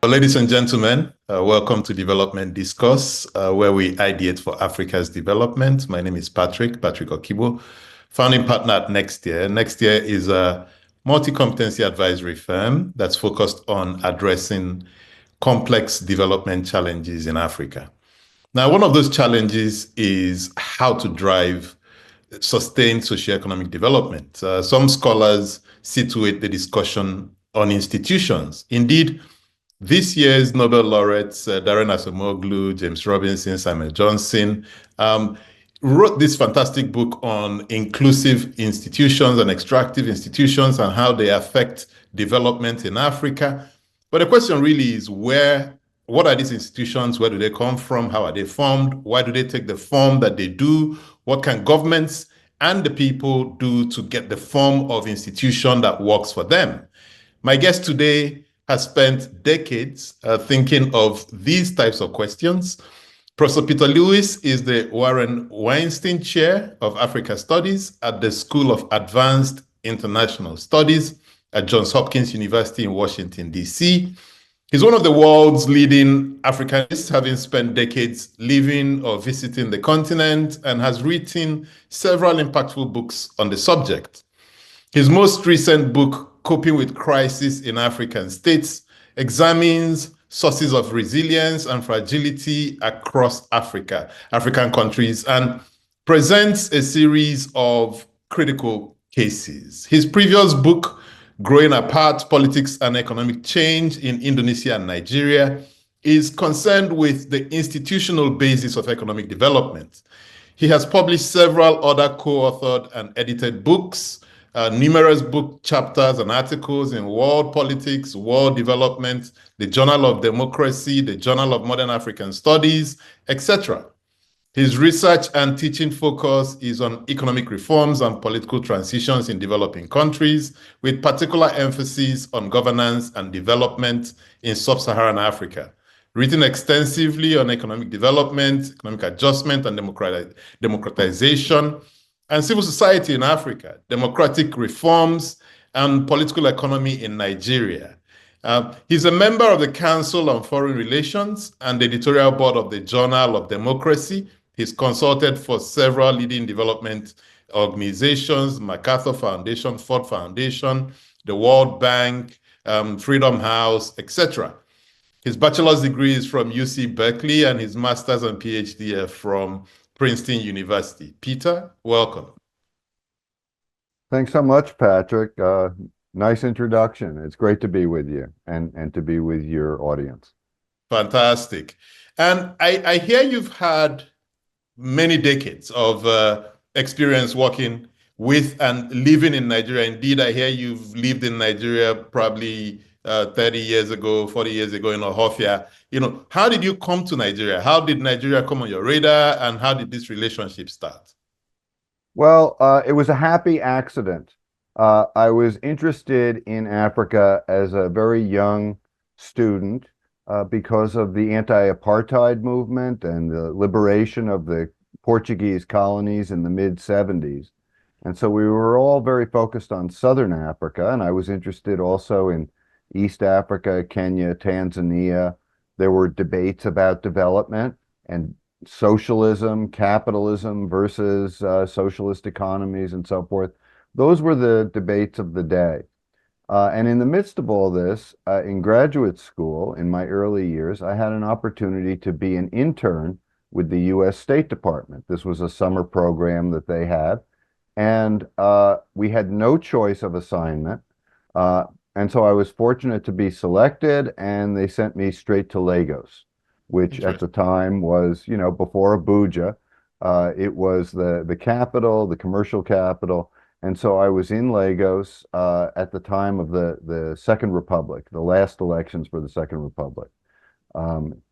Ladies and gentlemen, welcome to Development Discourse, where we ideate for Africa's development. My name is Patrick Okigbo, founding partner at Nextier. Nextier is a multi-competency advisory firm that's focused on addressing complex development challenges in Africa. Now, one of those challenges is how to drive sustained socioeconomic development. Some scholars situate the discussion on institutions. Indeed, this year's Nobel laureates, Darren Acemoglu, James Robinson, Samuel Johnson, wrote this fantastic book on inclusive institutions and extractive institutions and how they affect development in Africa. But the question really is what are these institutions? Where do they come from? How are they formed? Why do they take the form that they do? What can governments and the people do to get the form of institution that works for them? My guest today has spent decades thinking of these types of questions. Professor Peter Lewis is the Warren Weinstein Chair of Africa Studies at the School of Advanced International Studies at Johns Hopkins University in Washington, D.C. He's one of the world's leading Africanists, having spent decades living or visiting the continent, and has written several impactful books on the subject. His most recent book, Coping with Crisis in African States, examines sources of resilience and fragility across African countries, and presents a series of critical cases. His previous book, Growing Apart: Politics and Economic Change in Indonesia and Nigeria, is concerned with the institutional basis of economic development. He has published several other co-authored and edited books, numerous book chapters and articles in World Politics, World Development, the Journal of Democracy, the Journal of Modern African Studies, etc. His research and teaching focus is on economic reforms and political transitions in developing countries, with particular emphasis on governance and development in sub-Saharan Africa. Written extensively on economic development, economic adjustment and democratization, and civil society in Africa, democratic reforms, and political economy in Nigeria. He's a member of the Council on Foreign Relations and the editorial board of the Journal of Democracy. He's consulted for several leading development organizations, MacArthur Foundation, Ford Foundation, the World Bank, Freedom House, etc. His bachelor's degree is from UC Berkeley, and his master's and PhD are from Princeton University. Peter, welcome. Thanks so much, Patrick. Nice introduction. It's great to be with you and to be with your audience. Fantastic. And I hear you've had many decades of experience working with and living in Nigeria. Indeed, I hear you've lived in Nigeria probably 30 years ago, 40 years ago in Ohofia. How did you come to Nigeria? How did Nigeria come on your radar, and how did this relationship start? Well, it was a happy accident. I was interested in Africa as a very young student because of the anti-apartheid movement and the liberation of the Portuguese colonies in the mid-70s. And so we were all very focused on Southern Africa, and I was interested also in East Africa, Kenya, Tanzania. There were debates about development and socialism, capitalism versus socialist economies and so forth. Those were the debates of the day. And in the midst of all this, in graduate school, in my early years, I had an opportunity to be an intern with the U.S. State Department. This was a summer program that they had. And we had no choice of assignment. And so I was fortunate to be selected, and they sent me straight to Lagos, which at the time was, before Abuja, it was the capital, the commercial capital. And so I was in Lagos at the time of the Second Republic, the last elections for the Second Republic.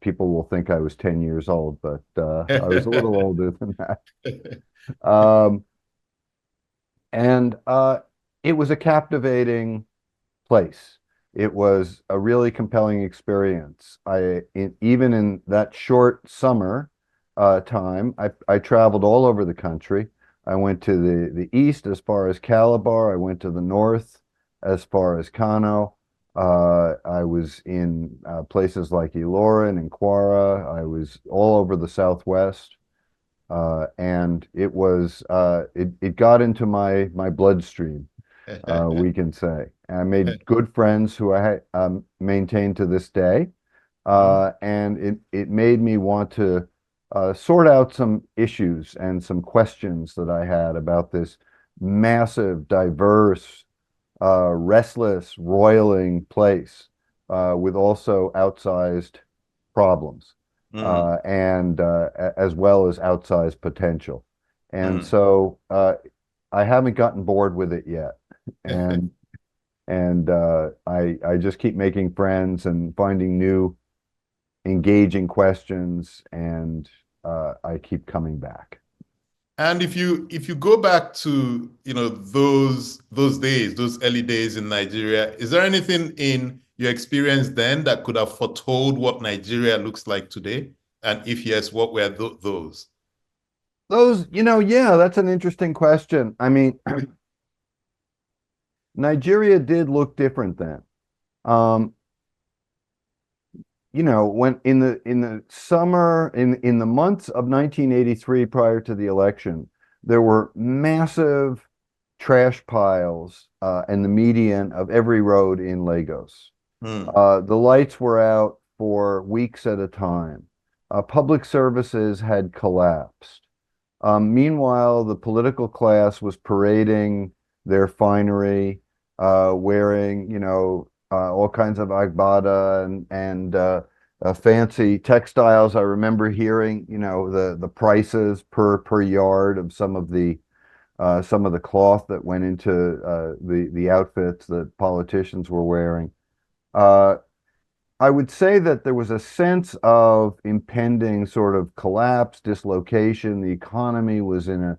People will think I was 10 years old, but I was a little older than that. And it was a captivating place. It was a really compelling experience. Even in that short summer time, I traveled all over the country. I went to the east as far as Calabar. I went to the north as far as Kano. I was in places like Ilorin and Kwara. I was all over the Southwest, and it got into my bloodstream, we can say. And I made good friends who I maintain to this day, and it made me want to sort out some issues and some questions that I had about this massive, diverse, restless, roiling place with also outsized problems Mm, and as well as outsized potential. And mm. so I haven't gotten bored with it yet. And I just keep making friends and finding new engaging questions, and I keep coming back. And if you go back to, those days, those early days in Nigeria, is there anything in your experience then that could have foretold what Nigeria looks like today? And if yes, what were those? Those, yeah, that's an interesting question. I mean, Nigeria did look different then. Um, when in the summer in the months of 1983 prior to the election, there were massive trash piles in the median of every road in Lagos. Hmm. The lights were out for weeks at a time. Public services had collapsed. Meanwhile, the political class was parading their finery, wearing, all kinds of agbada and fancy textiles. I remember hearing, the prices per yard of some of the cloth that went into the outfits that politicians were wearing. Uh, I would say that there was a sense of impending sort of collapse, dislocation. The economy was in a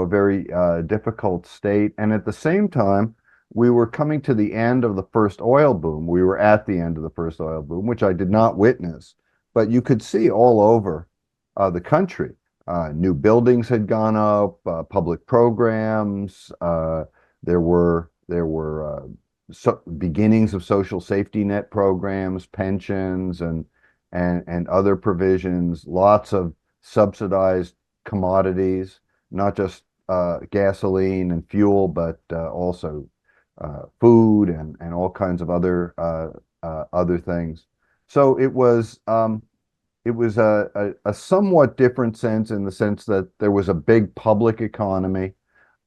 very difficult state. And at the same time, we were coming to the end of the first oil boom. We were at the end of the first oil boom, which I did not witness, but you could see all over the country. New buildings had gone up, public programs. There were beginnings of social safety net programs, pensions, and other provisions, lots of subsidized commodities, not just gasoline and fuel, but also food and all kinds of other things. So it was a somewhat different sense in the sense that there was a big public economy,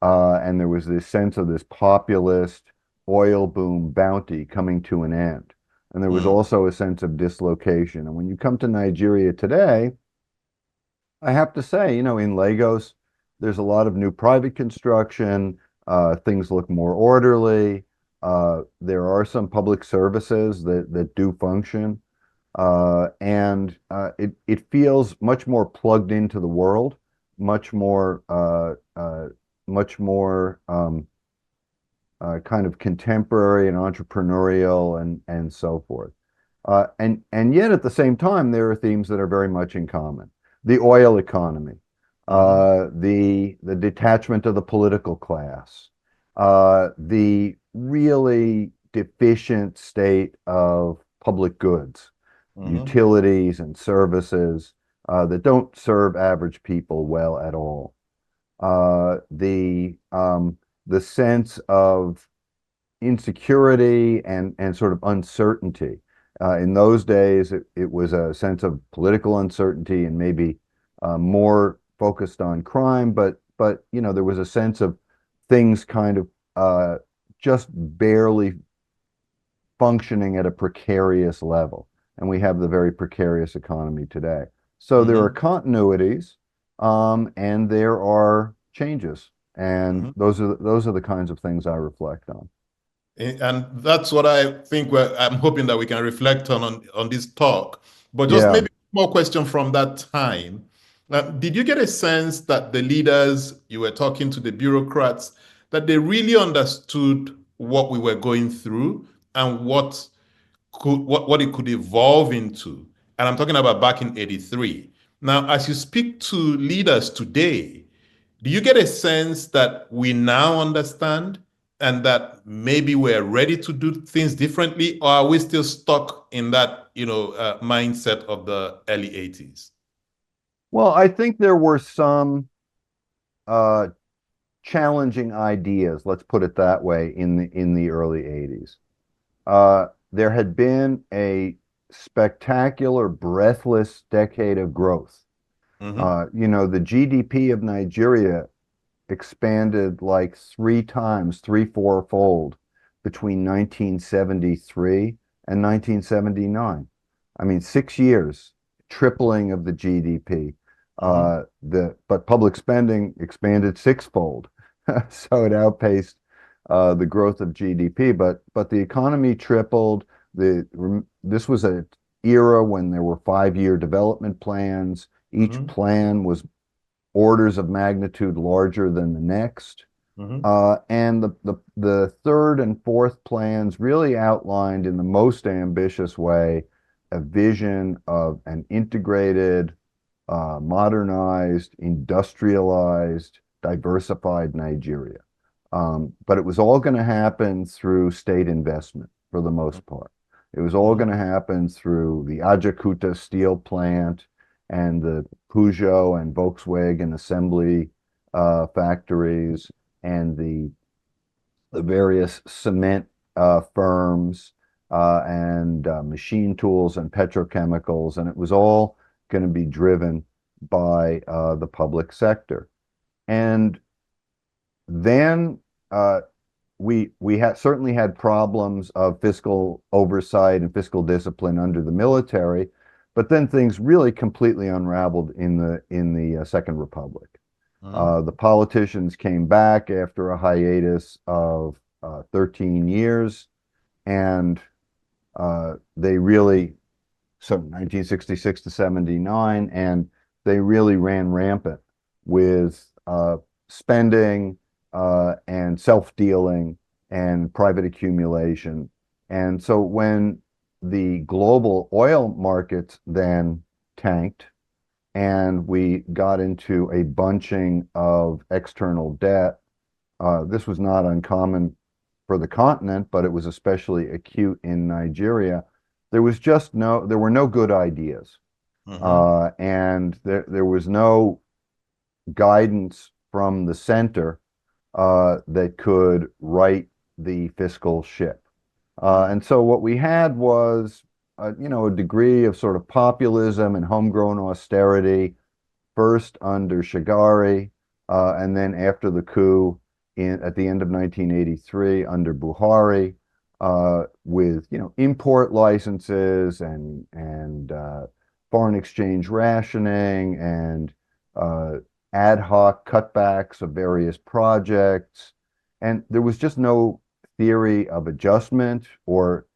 and there was this sense of this populist oil boom bounty coming to an end. And there was Hmm. also a sense of dislocation. And when you come to Nigeria today, I have to say, in Lagos, there's a lot of new private construction. Things look more orderly. There are some public services that do function. And it feels much more plugged into the world, much more much more kind of contemporary and entrepreneurial and so forth. And yet at the same time, there are themes that are very much in common. The oil economy, Hmm. the detachment of the political class, the really deficient state of public goods, Hmm. utilities and services that don't serve average people well at all. The sense of insecurity and sort of uncertainty. In those days, it was a sense of political uncertainty and maybe more focused on crime, but there was a sense of things kind of just barely functioning at a precarious level. And we have the very precarious economy today. So there are Hmm. continuities, and there are changes. And Hmm. those are the kinds of things I reflect on. And that's what I think I'm hoping that we can reflect on this talk. But just Yeah. maybe more question from that time. Did you get a sense that the leaders, you were talking to the bureaucrats, that they really understood what we were going through and what it could evolve into? And I'm talking about back in 83. Now, as you speak to leaders today, do you get a sense that we now understand and that maybe we're ready to do things differently, or are we still stuck in that, mindset of the early 80s? Well, I think there were some uh, challenging ideas, let's put it that way, in the early 80s. There had been a spectacular, breathless decade of growth. Mm-hmm. The GDP of Nigeria expanded like three times, fourfold between 1973 and 1979. I mean, 6 years, tripling of the GDP. Mm-hmm. But public spending expanded sixfold, so it outpaced the growth of GDP. But the economy tripled. This was an era when there were 5-year development plans. Each Mm-hmm. plan was orders of magnitude larger than the next. Mm-hmm. And the third and fourth plans really outlined in the most ambitious way a vision of an integrated, modernized, industrialized, diversified Nigeria. But it was all going to happen through state investment for the most part. It was all Mm-hmm. going to happen through the Ajaokuta steel plant and the Peugeot and Volkswagen assembly factories and the various cement firms and machine tools and petrochemicals. And it was all going to be driven by the public sector. And then we had certainly had problems of fiscal oversight and fiscal discipline under the military, but then things really completely unraveled in the Second Republic. Mm-hmm. The politicians came back after a hiatus of 13 years, and they really, so 1966 to 79, and they really ran rampant with spending and self-dealing and private accumulation. And so when the global oil markets then tanked and we got into a bunching of external debt, this was not uncommon for the continent, but it was especially acute in Nigeria. There were no good ideas. Mm-hmm. And there was no guidance from the center that could right the fiscal ship. And so what we had was, a degree of sort of populism and homegrown austerity, first under Shagari, and then after the coup at the end of 1983 under Buhari, with import licenses and foreign exchange rationing and ad hoc cutbacks of various projects, and there was just no theory of adjustment or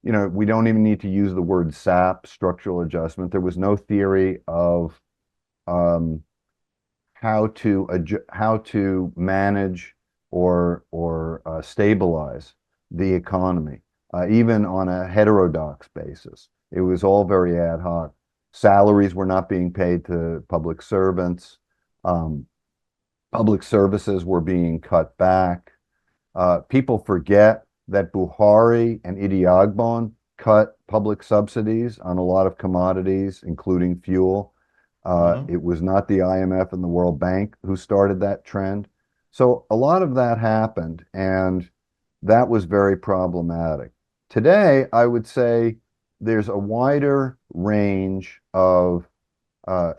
we don't even need to use the word SAP, structural adjustment. There was no theory of how to manage or stabilize the economy, even on a heterodox basis. It was all very ad hoc. Salaries were not being paid to public servants. Public services were being cut back. People forget that Buhari and Idi cut public subsidies on a lot of commodities, including fuel. Mm-hmm. It was not the IMF and the World Bank who started that trend. So a lot of that happened, and that was very problematic. Today, I would say there's a wider range of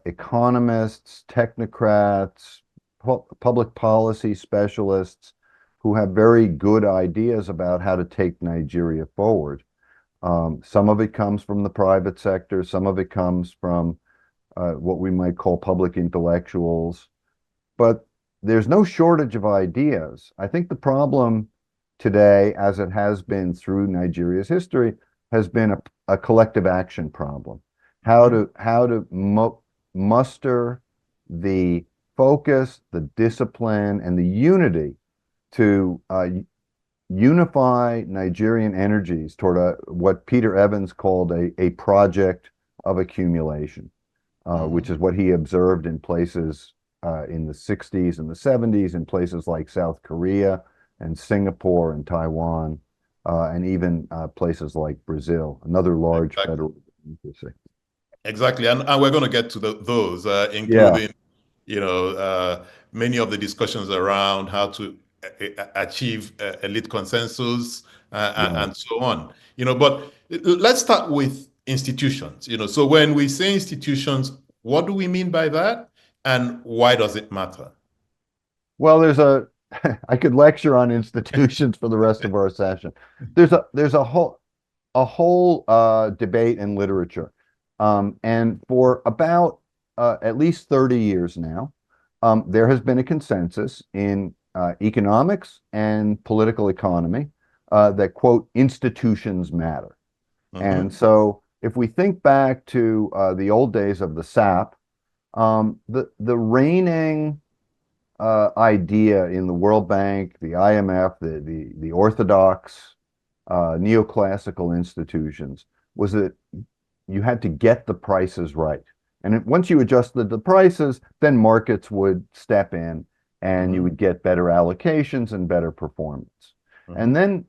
economists, technocrats, public policy specialists who have very good ideas about how to take Nigeria forward. Some of it comes from the private sector, some of it comes from what we might call public intellectuals, but there's no shortage of ideas. I think the problem today, as it has been through Nigeria's history, has been a collective action problem. How to muster the focus, the discipline, and the unity to unify Nigerian energies toward what Peter Evans called a project of accumulation, which Mm-hmm. is what he observed in places in the 60s and the 70s in places like South Korea and Singapore and Taiwan, and even places like Brazil, another large Exactly. federal democracy. Exactly. And we're going to get to those, Yeah, including, you know, many of the discussions around how to achieve elite consensus right. and so on. But let's start with institutions. So when we say institutions, what do we mean by that? And why does it matter? Well, I could lecture on institutions for the rest of our session. There's a whole debate in literature, and for about at least 30 years now, there has been a consensus in economics and political economy that, quote, institutions matter. And Hmm. so if we think back to the old days of the SAP, the reigning idea in the World Bank, the IMF, the orthodox neoclassical institutions was that you had to get the prices right. And once you adjusted the prices, then markets would step in and you Hmm. would get better allocations and better performance. And Hmm. then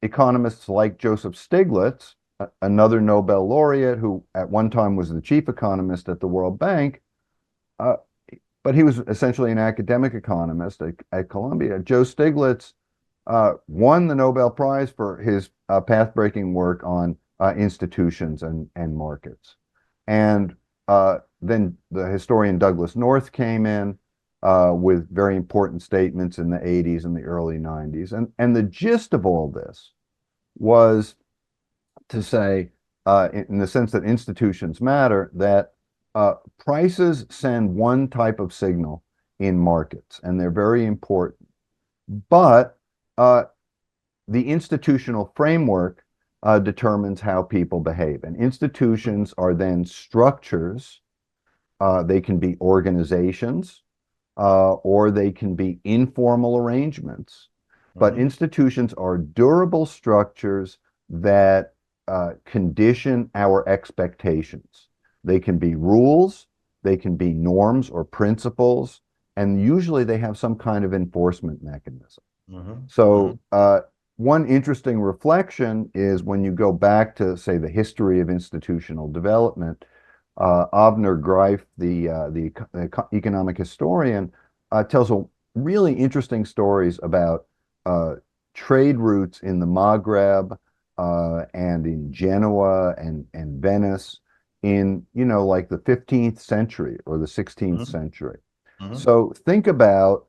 economists like Joseph Stiglitz, another Nobel laureate who at one time was the chief economist at the World Bank, uh, but he was essentially an academic economist at Columbia. Joe Stiglitz won the Nobel Prize for his path-breaking work on institutions and markets. And then the historian Douglas North came in with very important statements in the 80s and the early 90s. And the gist of all this was to say, in the sense that institutions matter, that prices send one type of signal in markets, and they're very important. But uh, the institutional framework determines how people behave. And institutions are then structures. They can be organizations, or they can be informal arrangements. But Hmm. institutions are durable structures that condition our expectations. They can be rules, they can be norms or principles, and usually they have some kind of enforcement mechanism. Hmm. So, one interesting reflection is when you go back to, say, the history of institutional development, Avner Greif, the economic historian, tells a really interesting stories about uh, trade routes in the Maghreb and in Genoa and Venice in, like the 15th century or the 16th Hmm. century. Hmm. So think about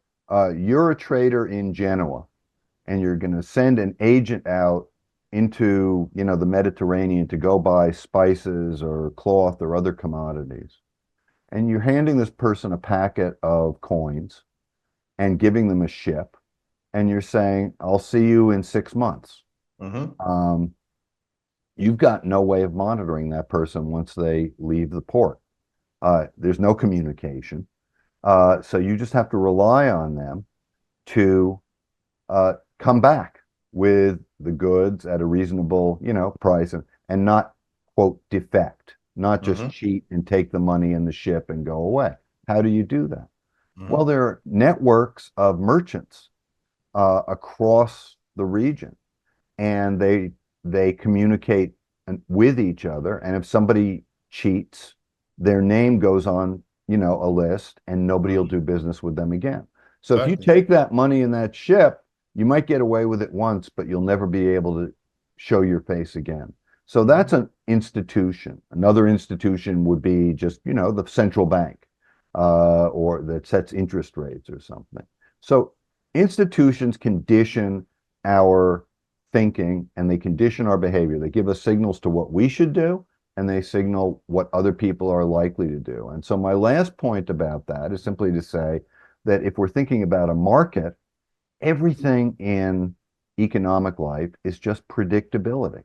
you're a trader in Genoa and you're going to send an agent out into, the Mediterranean to go buy spices or cloth or other commodities. And you're handing this person a packet of coins and giving them a ship. And you're saying, I'll see you in 6 months. Hmm. Um, you've got no way of monitoring that person once they leave the port. There's no communication. So you just have to rely on them to come back with the goods at a reasonable, price and not, quote, defect, not just Hmm. cheat and take the money in the ship and go away. How do you do that? Well, Hmm. there are networks of merchants across the region, and they communicate with each other. And if somebody cheats, their name goes on, a list, and nobody will Hmm. do business with them again. So if you Exactly. take that money in that ship, you might get away with it once, but you'll never be able to show your face again. So that's Hmm. an institution. Another institution would be just, the central bank, or that sets interest rates or something. So institutions condition our thinking and they condition our behavior. They give us signals to what we should do and they signal what other people are likely to do. And so my last point about that is simply to say that if we're thinking about a market, everything in economic life is just predictability.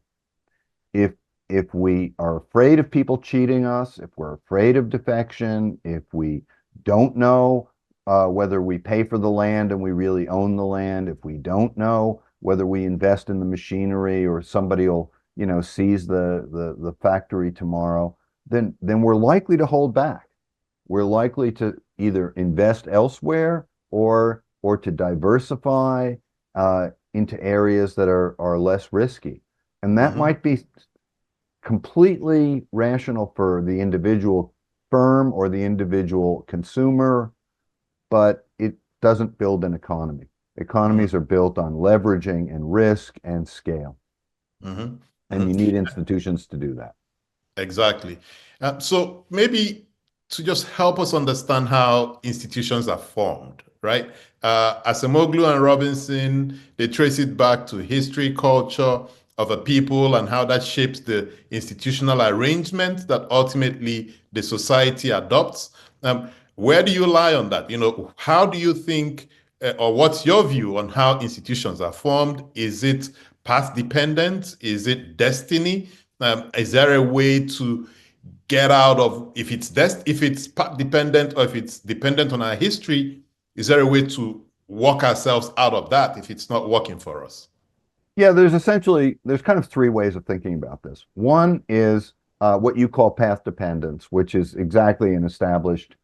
If if we are afraid of people cheating us, if we're afraid of defection, if we don't know whether we pay for the land and we really own the land, if we don't know whether we invest in the machinery or somebody will, seize the factory tomorrow, then we're likely to hold back. We're likely to either invest elsewhere or to diversify into areas that are less risky. And that Hmm. might be completely rational for the individual firm or the individual consumer, but it doesn't build an economy. Economies are built on leveraging and risk and scale, Hmm. and Hmm. you need institutions to do that. Exactly. So maybe to just help us understand how institutions are formed, right? Acemoglu and Robinson, they trace it back to history, culture of a people, and how that shapes the institutional arrangement that ultimately the society adopts. Where do you lie on that? How do you think, or what's your view on how institutions are formed? Is it path dependent? Is it destiny? Is there a way to get out of, if it's path dependent or if it's dependent on our history? Is there a way to walk ourselves out of that if it's not working for us? Yeah, there's kind of three ways of thinking about this. One is what you call path dependence, which is exactly an established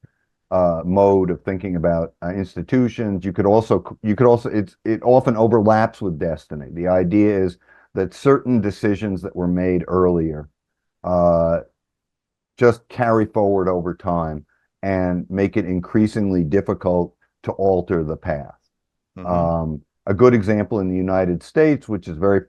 mode of thinking about institutions. It often overlaps with destiny. The idea is that certain decisions that were made earlier uh, just carry forward over time and make it increasingly difficult to alter the path. Hmm. A good example in the United States, which is very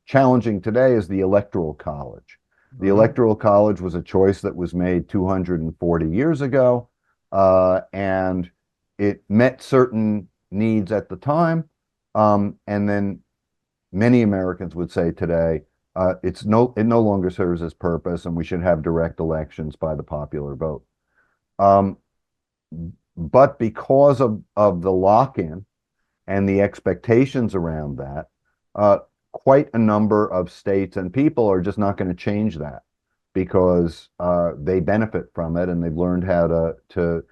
challenging today, is the Electoral College. The Hmm. Electoral College was a choice that was made 240 years ago, and it met certain needs at the time. And then many Americans would say today, it no longer serves its purpose, and we should have direct elections by the popular vote. Um, but because of the lock-in and the expectations around that, quite a number of states and people are just not going to change that because they benefit from it and they've learned how to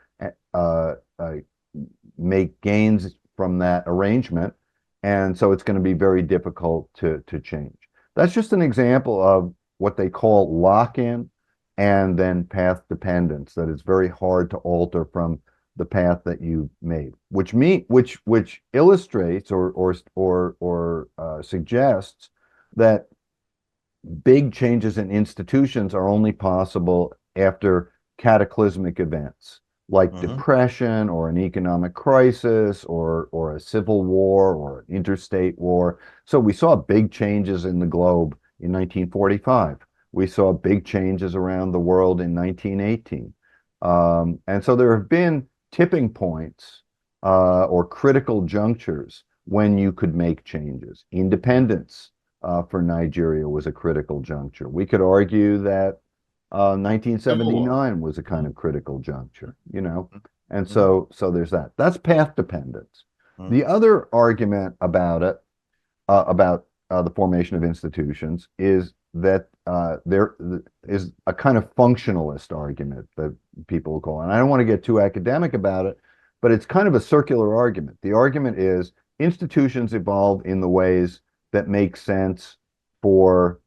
uh, uh, make gains from that arrangement. And so it's going to be very difficult to change. That's just an example of what they call lock-in and then path dependence, that it's very hard to alter from the path that you made, which illustrates or suggests that big changes in institutions are only possible after cataclysmic events like Hmm. depression or an economic crisis or a civil war or an interstate war. So we saw big changes in the globe in 1945. We saw big changes around the world in 1918. And so there have been tipping points or critical junctures when you could make changes. Independence for Nigeria was a critical juncture. We could argue that Civil War. 1979 was a kind Mhm. of critical juncture, you know, and Mhm. so there's that. That's path dependence. Mhm. The other argument about the formation of institutions is that there is a kind of functionalist argument that people will call, and I don't want to get too academic about it, but it's kind of a circular argument. The argument is institutions evolve in the ways that make sense for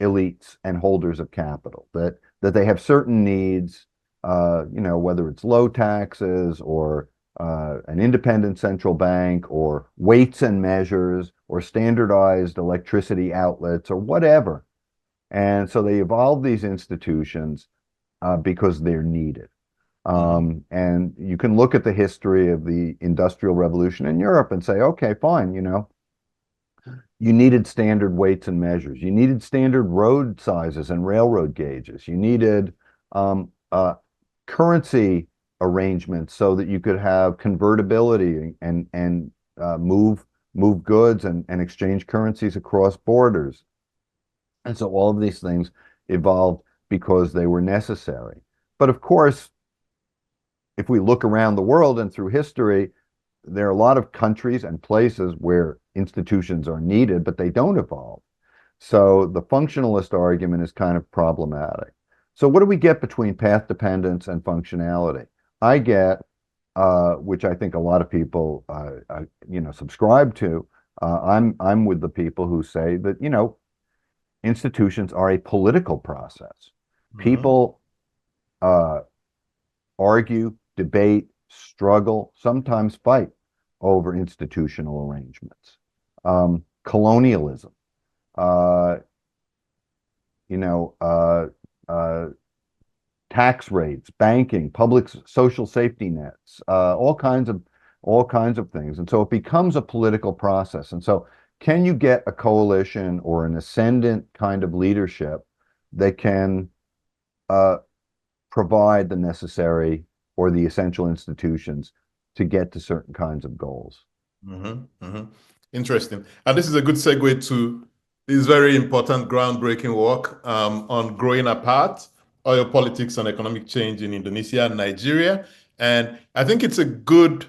elites and holders of capital, that they have certain needs, whether it's low taxes or an independent central bank or weights and measures or standardized electricity outlets or whatever. And so they evolve these institutions because they're needed. Mhm. And you can look at the history of the Industrial Revolution in Europe and say, okay, fine, you needed standard weights and measures. You needed standard road sizes and railroad gauges. You needed um, currency arrangements so that you could have convertibility and move goods and exchange currencies across borders. And so all of these things evolved because they were necessary. But of course, if we look around the world and through history, there are a lot of countries and places where institutions are needed, but they don't evolve. So the functionalist argument is kind of problematic. So what do we get between path dependence and functionality? I get, which I think a lot of people, subscribe to. I'm with the people who say that, institutions are a political process. Mhm. People uh, argue debate, struggle, sometimes fight over institutional arrangements. Colonialism, uh, you know, tax rates, banking, public social safety nets, all kinds of things. And so it becomes a political process. And so can you get a coalition or an ascendant kind of leadership that can provide the necessary or the essential institutions to get to certain kinds of goals? Interesting. And this is a good segue to this very important groundbreaking work on growing apart, oil politics and economic change in Indonesia and Nigeria. And I think it's a good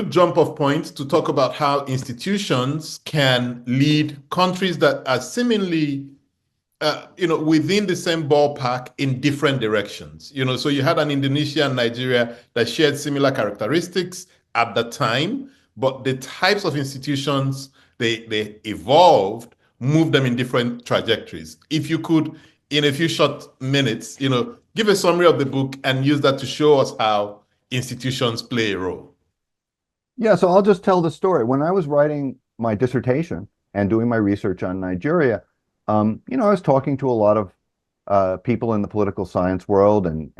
jump off point to talk about how institutions can lead countries that are seemingly within the same ballpark in different directions. So you had an Indonesia and Nigeria that shared similar characteristics at the time, but the types of institutions they evolved moved them in different trajectories. If you could, in a few short minutes, give a summary of the book and use that to show us how institutions play a role. Yeah, so I'll just tell the story. When I was writing my dissertation and doing my research on Nigeria, I was talking to a lot of people in the political science world and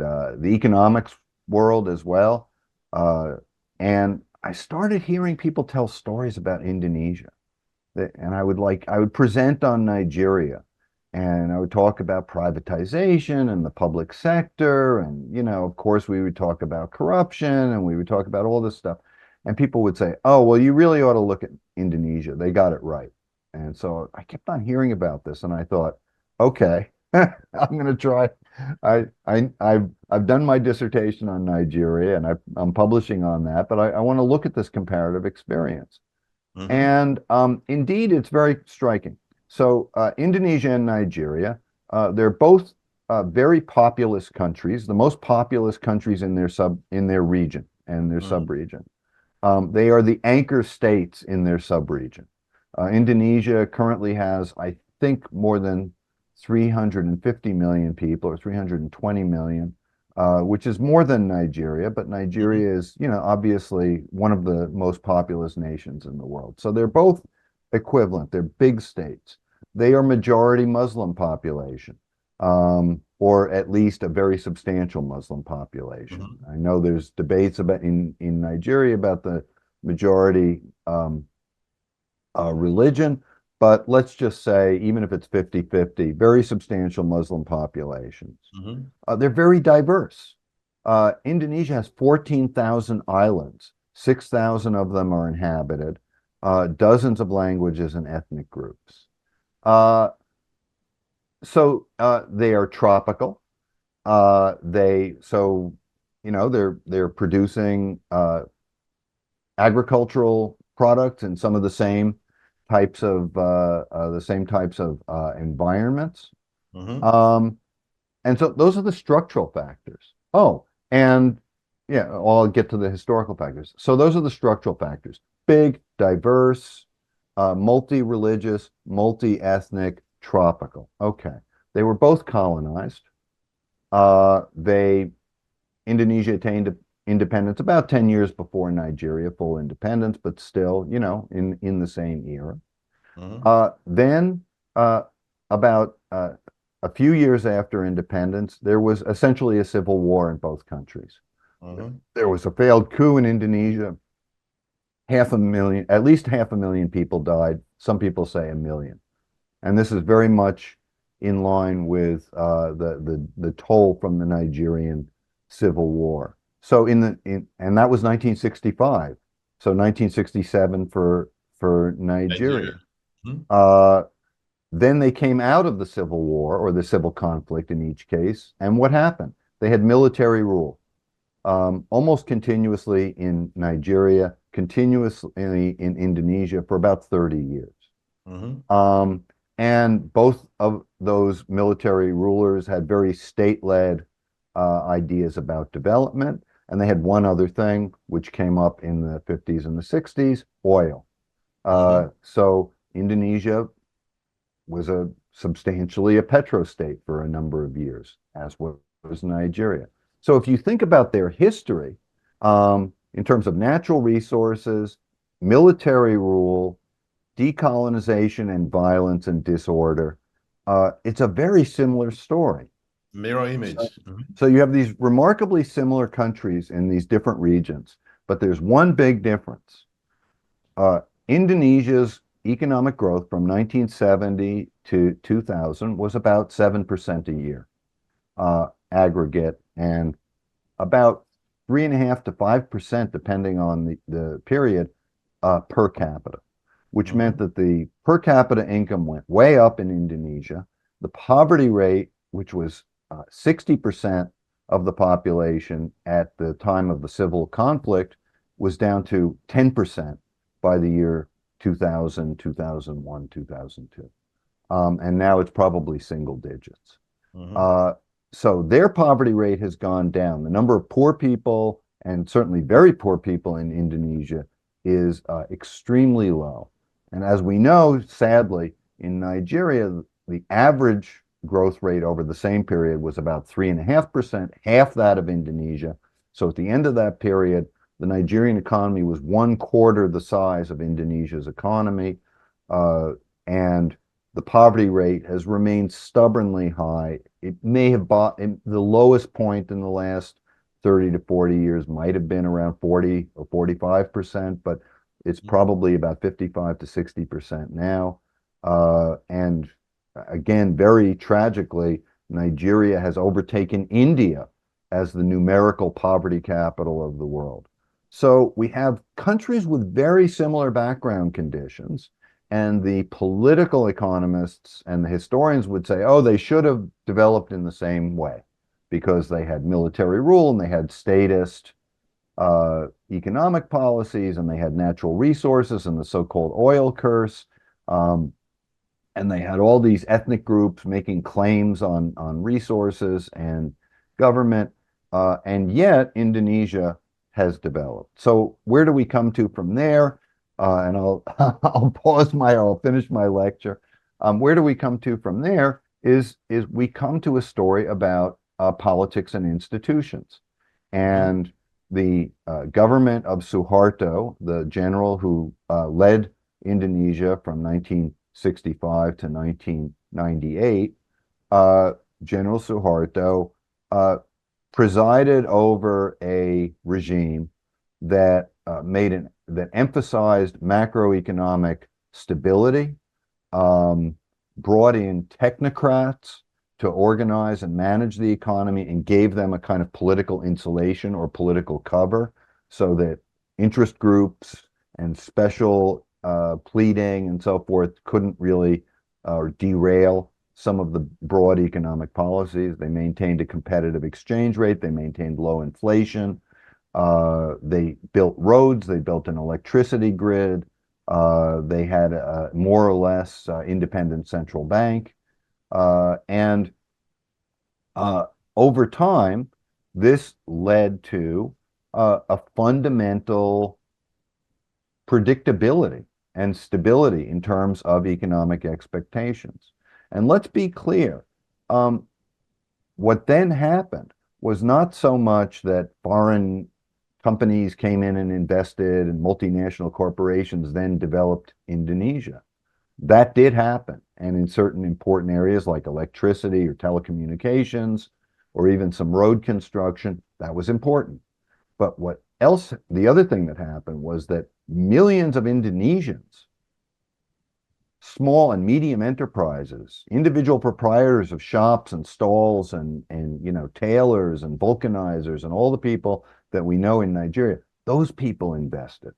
the economics world as well. And I started hearing people tell stories about Indonesia. And I would present on Nigeria, and I would talk about privatization and the public sector. And, of course, we would talk about corruption and we would talk about all this stuff. And people would say, oh, well, you really ought to look at Indonesia. They got it right. And so I kept on hearing about this, and I thought, okay, I'm going to try. I've done my dissertation on Nigeria, and I'm publishing on that, but I want to look at this comparative experience. And indeed, it's very striking. So Indonesia and Nigeria, they're both very populous countries, the most populous countries in their region and their subregion. They are the anchor states in their subregion. Indonesia currently has, I think, more than 350 million people, or 320 million, which is more than Nigeria, but Nigeria is, obviously one of the most populous nations in the world. So they're both equivalent. They're big states. They are majority Muslim population, or at least a very substantial Muslim population. I know there's debates about in Nigeria about the majority religion, but let's just say, even if it's 50-50, very substantial Muslim populations. They're very diverse. Indonesia has 14,000 islands. 6,000 of them are inhabited. Dozens of languages and ethnic groups. So they are tropical. They're producing agricultural products in some of the same types of environments. And so those are the structural factors. Oh, and yeah, I'll get to the historical factors. So those are the structural factors. Big, diverse, multi-religious, multi-ethnic, tropical. Okay. They were both colonized. Indonesia attained independence about 10 years before Nigeria, full independence, but still, in the same era. Then, about a few years after independence, there was essentially a civil war in both countries. There was a failed coup in Indonesia. At least 500,000 people died. Some people say 1 million. And this is very much in line with the toll from the Nigerian Civil War. So and that was 1965. So 1967 for Nigeria. Then they came out of the Civil War, or the civil conflict in each case. And what happened? They had military rule, almost continuously in Nigeria, continuously in Indonesia for about 30 years. And both of those military rulers had very state-led ideas about development. And they had one other thing, which came up in the 50s and the 60s, oil. So Indonesia was substantially a petrostate for a number of years, as was Nigeria. So if you think about their history, in terms of natural resources, military rule, decolonization and violence and disorder, it's a very similar story. Mirror So, image. so you have these remarkably similar countries in these different regions, but there's one big difference. Indonesia's economic growth from 1970 to 2000 was about 7% a year, aggregate, and about 3.5 to 5%, depending on the period, per capita, which meant Mhm. that the per capita income went way up in Indonesia. The poverty rate, which was 60% of the population at the time of the civil conflict, was down to 10% by the year 2000, 2001, 2002. And now it's probably single digits. Mhm. Uh, so their poverty rate has gone down. The number of poor people, and certainly very poor people in Indonesia, is extremely low. And as we know, sadly, in Nigeria, the average growth rate over the same period was about 3.5%, half that of Indonesia. So at the end of that period, the Nigerian economy was 1/4 the size of Indonesia's economy. And the poverty rate has remained stubbornly high. It may have bought the lowest point in the last 30 to 40 years might have been around 40 or 45%, but it's probably about 55 to 60% now. And again, very tragically, Nigeria has overtaken India as the numerical poverty capital of the world. So we have countries with very similar background conditions. And the political economists and the historians would say, oh, they should have developed in the same way because they had military rule and they had statist economic policies and they had natural resources and the so-called oil curse. And they had all these ethnic groups making claims on resources and government. And yet Indonesia has developed. So where do we come to from there? And I'll I'll finish my lecture. Where do we come to from there is we come to a story about politics and institutions. Mhm. And the government of Suharto, the general who led Indonesia from 1965 to 1998, General Suharto presided over a regime that that emphasized macroeconomic stability, brought in technocrats to organize and manage the economy, and gave them a kind of political insulation or political cover so that interest groups and special pleading and so forth couldn't really derail some of the broad economic policies. They maintained a competitive exchange rate. They maintained low inflation. They built roads. They built an electricity grid. They had a more or less independent central bank. And over time, this led to a fundamental predictability and stability in terms of economic expectations. And let's be clear, what then happened was not so much that foreign companies came in and invested and multinational corporations then developed Indonesia. That did happen. And in certain important areas like electricity or telecommunications or even some road construction, that was important. But what else, the other thing that happened was that millions of Indonesians, small and medium enterprises, individual proprietors of shops and stalls and tailors and vulcanizers and all the people that we know in Nigeria, those people invested.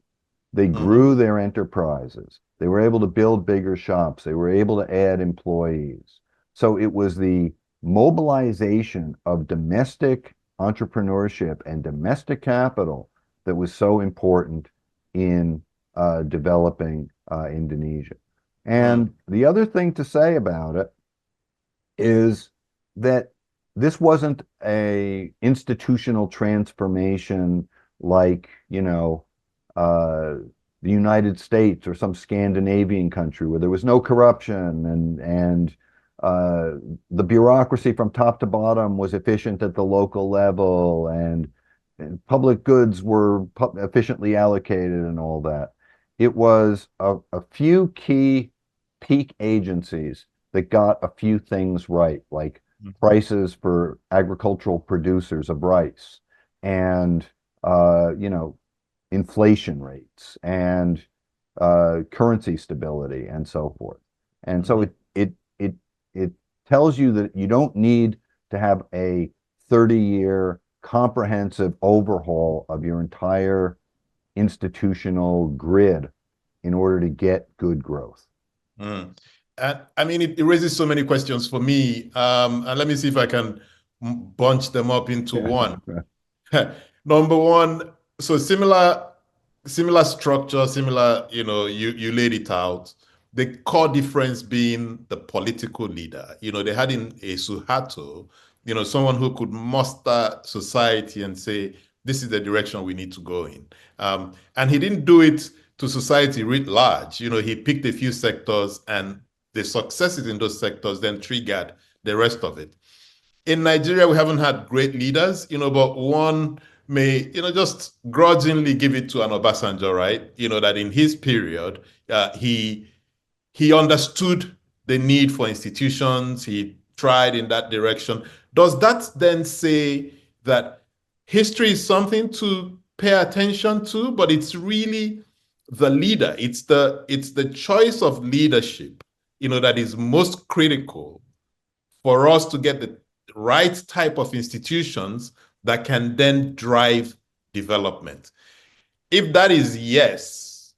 They Mhm. grew their enterprises. They were able to build bigger shops. They were able to add employees. So it was the mobilization of domestic entrepreneurship and domestic capital that was so important in developing Indonesia. Mhm. And the other thing to say about it is that this wasn't a institutional transformation like, uh, the United States or some Scandinavian country where there was no corruption and the bureaucracy from top to bottom was efficient at the local level, and public goods were efficiently allocated and all that. It was a few key peak agencies that got a few things right, like prices for agricultural producers of rice and, you know, inflation rates and currency stability and so forth. And so it tells you that you don't need to have a 30-year comprehensive overhaul of your entire institutional grid in order to get good growth. Mm. And I mean, it raises so many questions for me. And let me see if I can bunch them up into one. Number one, so similar structure, similar, you laid it out. The core difference being the political leader. They had in a Suharto, someone who could muster society and say, this is the direction we need to go in. And he didn't do it to society writ large. He picked a few sectors, and the successes in those sectors then triggered the rest of it. In Nigeria, we haven't had great leaders, but one may, just grudgingly give it to an Obasanjo, right? That in his period, he understood the need for institutions. He tried in that direction. Does that then say that history is something to pay attention to, but it's really the leader? It's the choice of leadership, that is most critical for us to get the right type of institutions that can then drive development. If that is yes,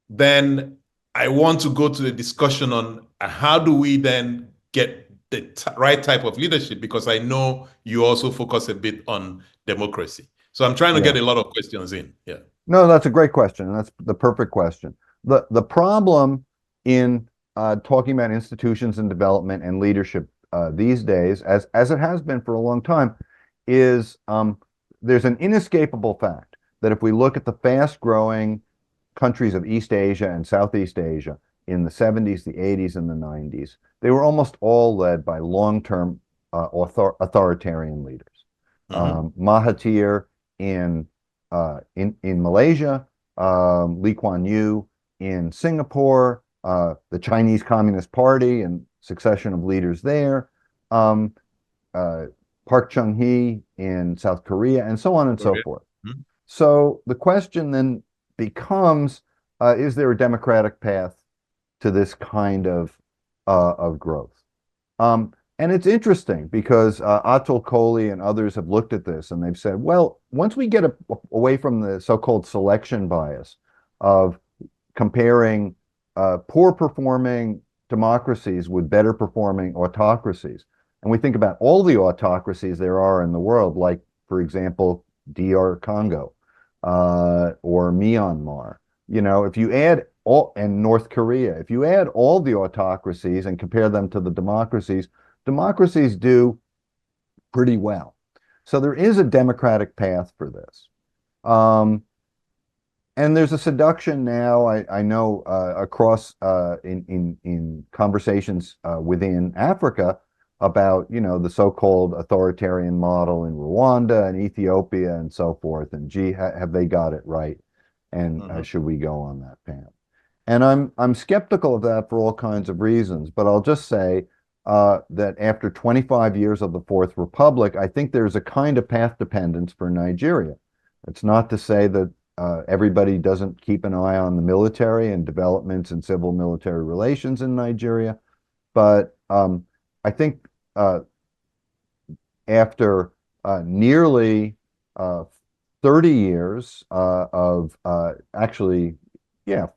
then I want to go to the discussion on how do we then get the right type of leadership, because I know you also focus a bit on democracy. So I'm trying to get a lot of questions in. Yeah. No, that's a great question. And that's the perfect question. The problem in talking about institutions and development and leadership these days, as it has been for a long time, is there's an inescapable fact that if we look at the fast-growing countries of East Asia and Southeast Asia in the 70s, the 80s, and the 90s, they were almost all led by long-term authoritarian leaders. Mahathir in Malaysia, Lee Kuan Yew in Singapore, the Chinese Communist Party and succession of leaders there, Park Chung-hee in South Korea, and so on and so forth. So the question then becomes, is there a democratic path to this kind of growth? And it's interesting because Atul Kohli and others have looked at this and they've said, well, once we get away from the so-called selection bias of comparing poor performing democracies with better performing autocracies, and we think about all the autocracies there are in the world, like, for example, DR Congo or Myanmar, if you add and North Korea, if you add all the autocracies and compare them to the democracies do pretty well. So there is a democratic path for this. And there's a seduction now, I know, across in conversations within Africa about, the so-called authoritarian model in Rwanda and Ethiopia and so forth. And gee, have they got it right? And should we go on that path? And I'm skeptical of that for all kinds of reasons. But I'll just say that after 25 years of the Fourth Republic, I think there's a kind of path dependence for Nigeria. It's not to say that everybody doesn't keep an eye on the military and developments in civil military relations in Nigeria, but I think after nearly 30 years of actually,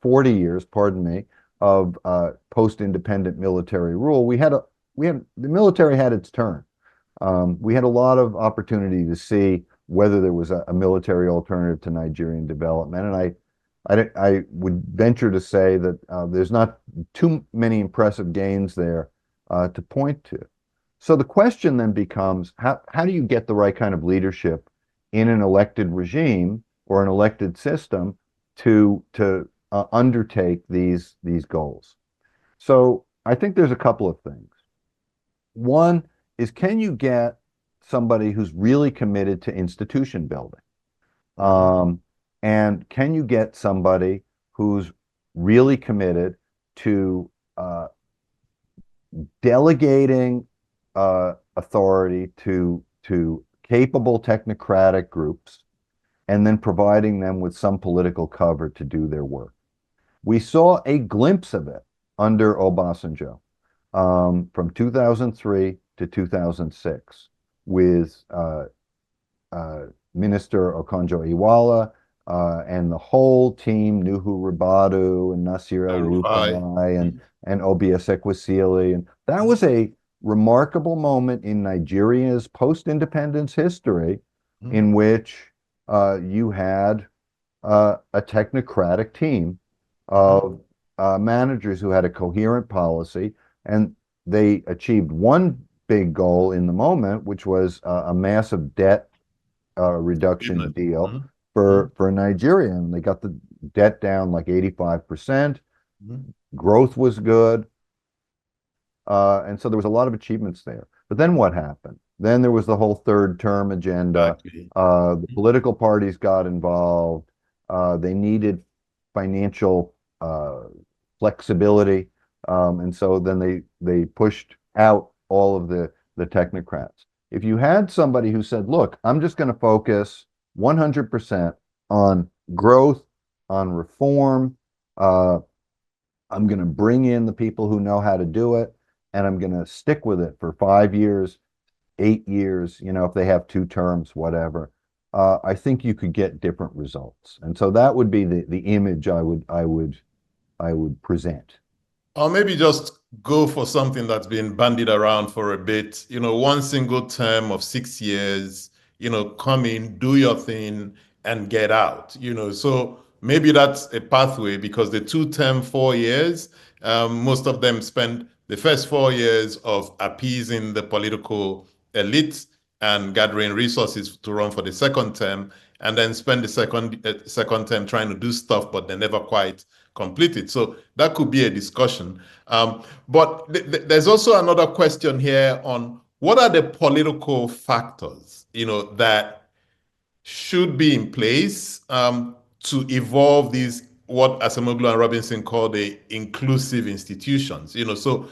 40 years, pardon me, of post-independent military rule, the military had its turn. We had a lot of opportunity to see whether there was a military alternative to Nigerian development, and I would venture to say that there's not too many impressive gains there to point to. So the question then becomes, how do you get the right kind of leadership in an elected regime or an elected system to undertake these goals? So I think there's a couple of things. One is, can you get somebody who's really committed to institution building? Um, and can you get somebody who's really committed to delegating authority to capable technocratic groups and then providing them with some political cover to do their work? We saw a glimpse of it under Obasanjo from 2003 to 2006 with Minister Okonjo-Iweala and the whole team, Nuhu Ribadu and Nasir El-Rufai and Obiase Ekwesili. And that was a remarkable moment in Nigeria's post-independence history in which you had a technocratic team of managers who had a coherent policy, and they achieved one big goal in the moment, which was a massive debt reduction deal for Nigeria. And they got the debt down like 85%. Growth was good. And so there was a lot of achievements there. But then what happened? Then there was the whole third term agenda. The political parties got involved. They needed financial flexibility. And so then they pushed out all of the technocrats. If you had somebody who said, look, I'm just going to focus 100% on growth, on reform, I'm going to bring in the people who know how to do it, and I'm going to stick with it for 5 years, 8 years, if they have 2 terms, whatever. I think you could get different results. And so that would be the image I would present. Or maybe just go for something that's been bandied around for a bit, one single term of 6 years, come in, do your thing and get out, so maybe that's a pathway, because the 2-term 4 years, most of them spend the first 4 years of appeasing the political elite and gathering resources to run for the second term, and then spend the second term trying to do stuff, but they never quite complete it. So that could be a discussion. But there's also another question here on what are the political factors, that should be in place to evolve these, what Acemoglu and Robinson call the inclusive institutions. So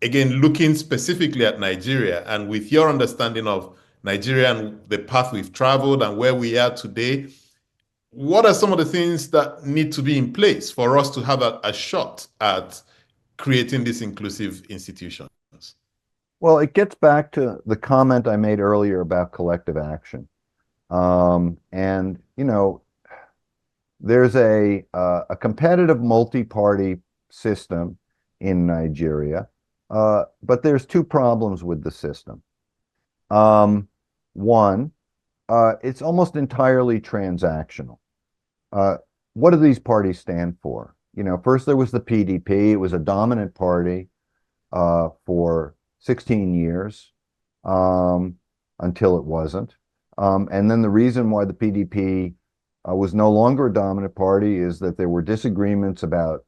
again, looking specifically at Nigeria, and with your understanding of Nigeria and the path we've traveled and where we are today, what are some of the things that need to be in place for us to have a shot at creating these inclusive institutions? Well, it gets back to the comment I made earlier about collective action. And, there's a competitive multi-party system in Nigeria, but there's 2 problems with the system. One, it's almost entirely transactional. What do these parties stand for? First there was the PDP. It was a dominant party for 16 years until it wasn't. And then the reason why the PDP was no longer a dominant party is that there were disagreements about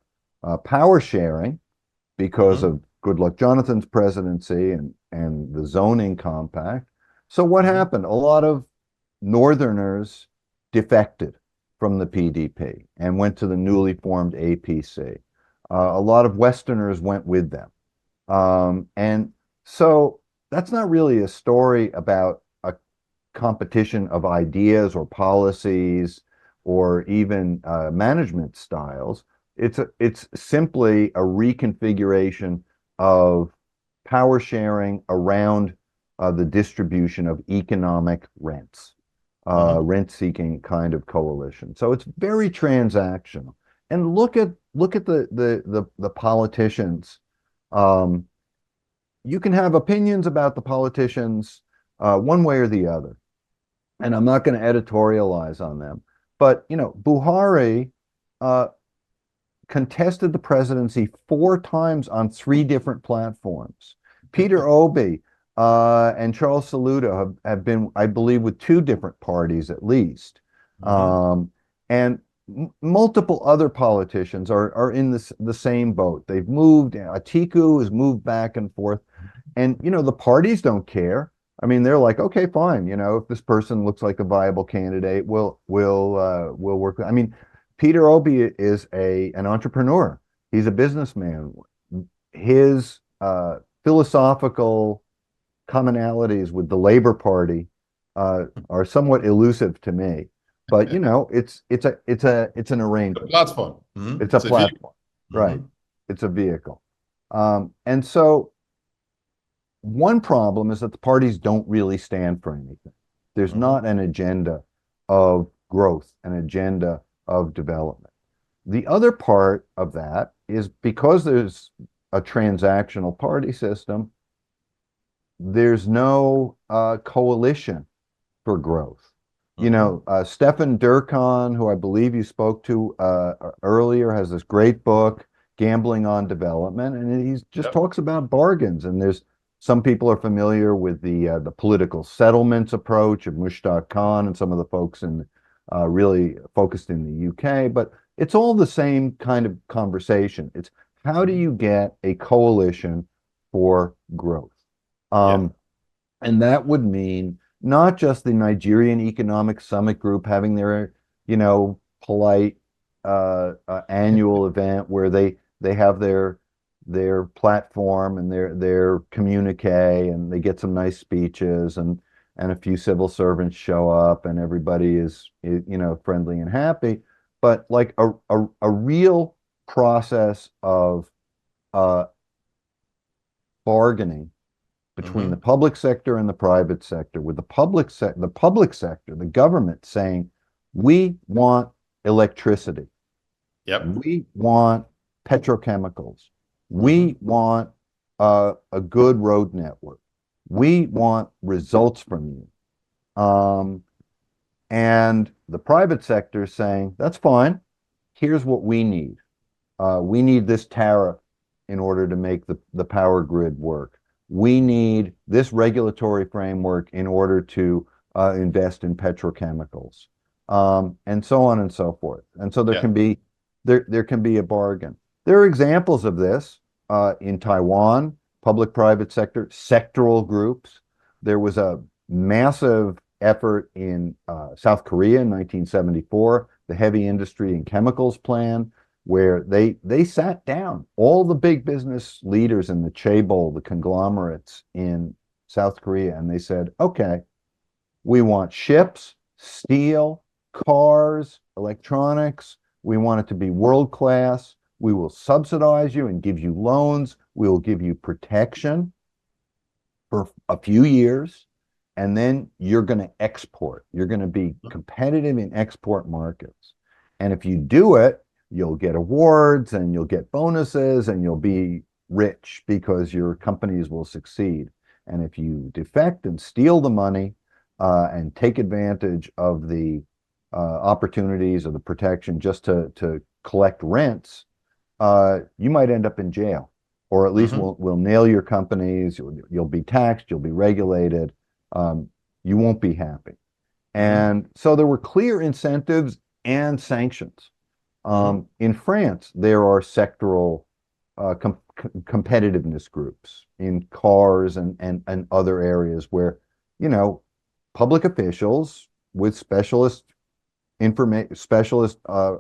power sharing because of Goodluck Jonathan's presidency and the zoning compact. So what happened? A lot of Northerners defected from the PDP and went to the newly formed APC. A lot of Westerners went with them. And so that's not really a story about a competition of ideas or policies or even management styles. It's simply a reconfiguration of power sharing around the distribution of economic rents, rent-seeking kind of coalition. So it's very transactional. And look at the politicians. You can have opinions about the politicians one way or the other, and I'm not going to editorialize on them. But Buhari contested the presidency 4 times on 3 different platforms. Peter Obi and Charles Saluda have been, I believe, with 2 different parties at least. And multiple other politicians are in the same boat. They've moved. Atiku has moved back and forth. And the parties don't care. I mean, they're like, okay, fine. If this person looks like a viable candidate, we'll work. I mean, Peter Obi is an entrepreneur. He's a businessman. His philosophical commonalities with the Labor Party are somewhat elusive to me. But it's an The arrangement. platform. It's a It's a vehicle. platform, right? Mhm. It's a vehicle. And so one problem is that the parties don't really stand for anything. There's Mhm. not an agenda of growth, an agenda of development. The other part of that is because there's a transactional party system, there's no coalition for growth. Mhm. Stefan Durkheim, who I believe you spoke to earlier, has this great book, Gambling on Development, and he just Yep. talks about bargains. And there's some people are familiar with the political settlements approach of Mushtaq Khan and some of the folks in really focused in the UK, but it's all the same kind of conversation. It's how do Mhm. you get a coalition for growth? Yeah. Um, and that would mean not just the Nigerian Economic Summit Group having their, polite annual event where they have their platform and their communique and they get some nice speeches and a few civil servants show up and everybody is friendly and happy. But like a real process of uh, bargaining between the Mhm. public sector and the private sector, with the public sector, the government saying, we want electricity, Yep. we want petrochemicals, we Mhm. want a good road network, we want results from you. And the private sector is saying, that's fine. Here's what we need. We need this tariff in order to make the power grid work. We need this regulatory framework in order to invest in petrochemicals, and so on and so forth. And so Yeah. there can be a bargain. There are examples of this in Taiwan, public-private sector, sectoral groups. There was a massive effort in South Korea in 1974, the Heavy Industry and Chemicals Plan, where they sat down all the big business leaders in the chaebol, the conglomerates in South Korea, and they said, okay, we want ships, steel, cars, electronics. We want it to be world class. We will subsidize you and give you loans. We will give you protection for a few years, and then you're going to export. You're going to be competitive in export markets. And if you do it, you'll get awards and you'll get bonuses and you'll be rich because your companies will succeed. And if you defect and steal the money and take advantage of the opportunities or the protection just to collect rents, you might end up in jail, or at least Mhm. we'll nail your companies. You'll be taxed. You'll be regulated. Um, you won't be happy. Mhm. And so there were clear incentives and sanctions. Mhm. In France, there are sectoral competitiveness groups in cars and other areas where, you know, public officials with specialist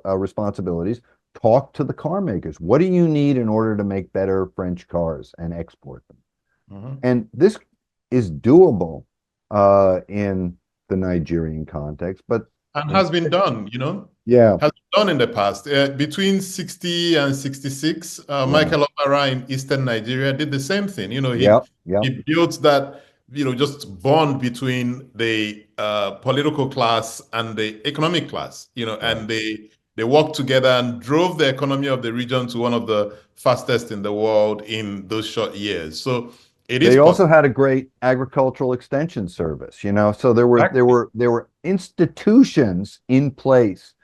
responsibilities talk to the car makers. What do you need in order to make better French cars and export them? Mhm. And this is doable in the Nigerian context, but And in, has been done, yeah, has been done in the past. Between 60 and 66, yeah, Michael Opara in Eastern Nigeria did the same thing. yeah, yeah, He built that, just bond between the political class and the economic class, right. and they worked together and drove the economy of the region to one of the fastest in the world in those short years. So it is They also possible. had a great agricultural extension service, so Exactly. there were institutions in place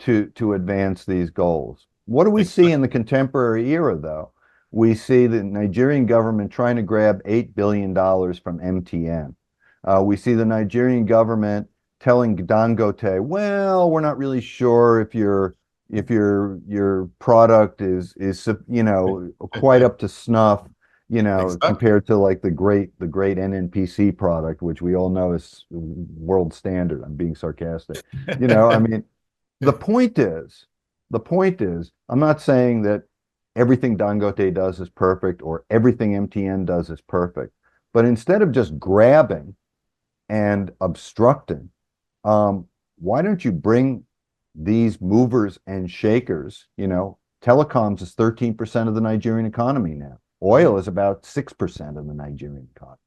to advance these goals. What do we see in the Exactly. contemporary era, though? We see the Nigerian government trying to grab $8 billion from MTN. We see the Nigerian government telling Dangote, well, we're not really sure if your product is quite up to snuff. Exactly. compared to like the great NNPC product, which we all know is world standard. I'm being sarcastic. I mean, the point is, I'm not saying that everything Dangote does is perfect or everything MTN does is perfect, but instead of just grabbing and obstructing, um, why don't you bring these movers and shakers? Telecoms is 13% of the Nigerian economy now. Oil Mhm. is about 6% of the Nigerian economy.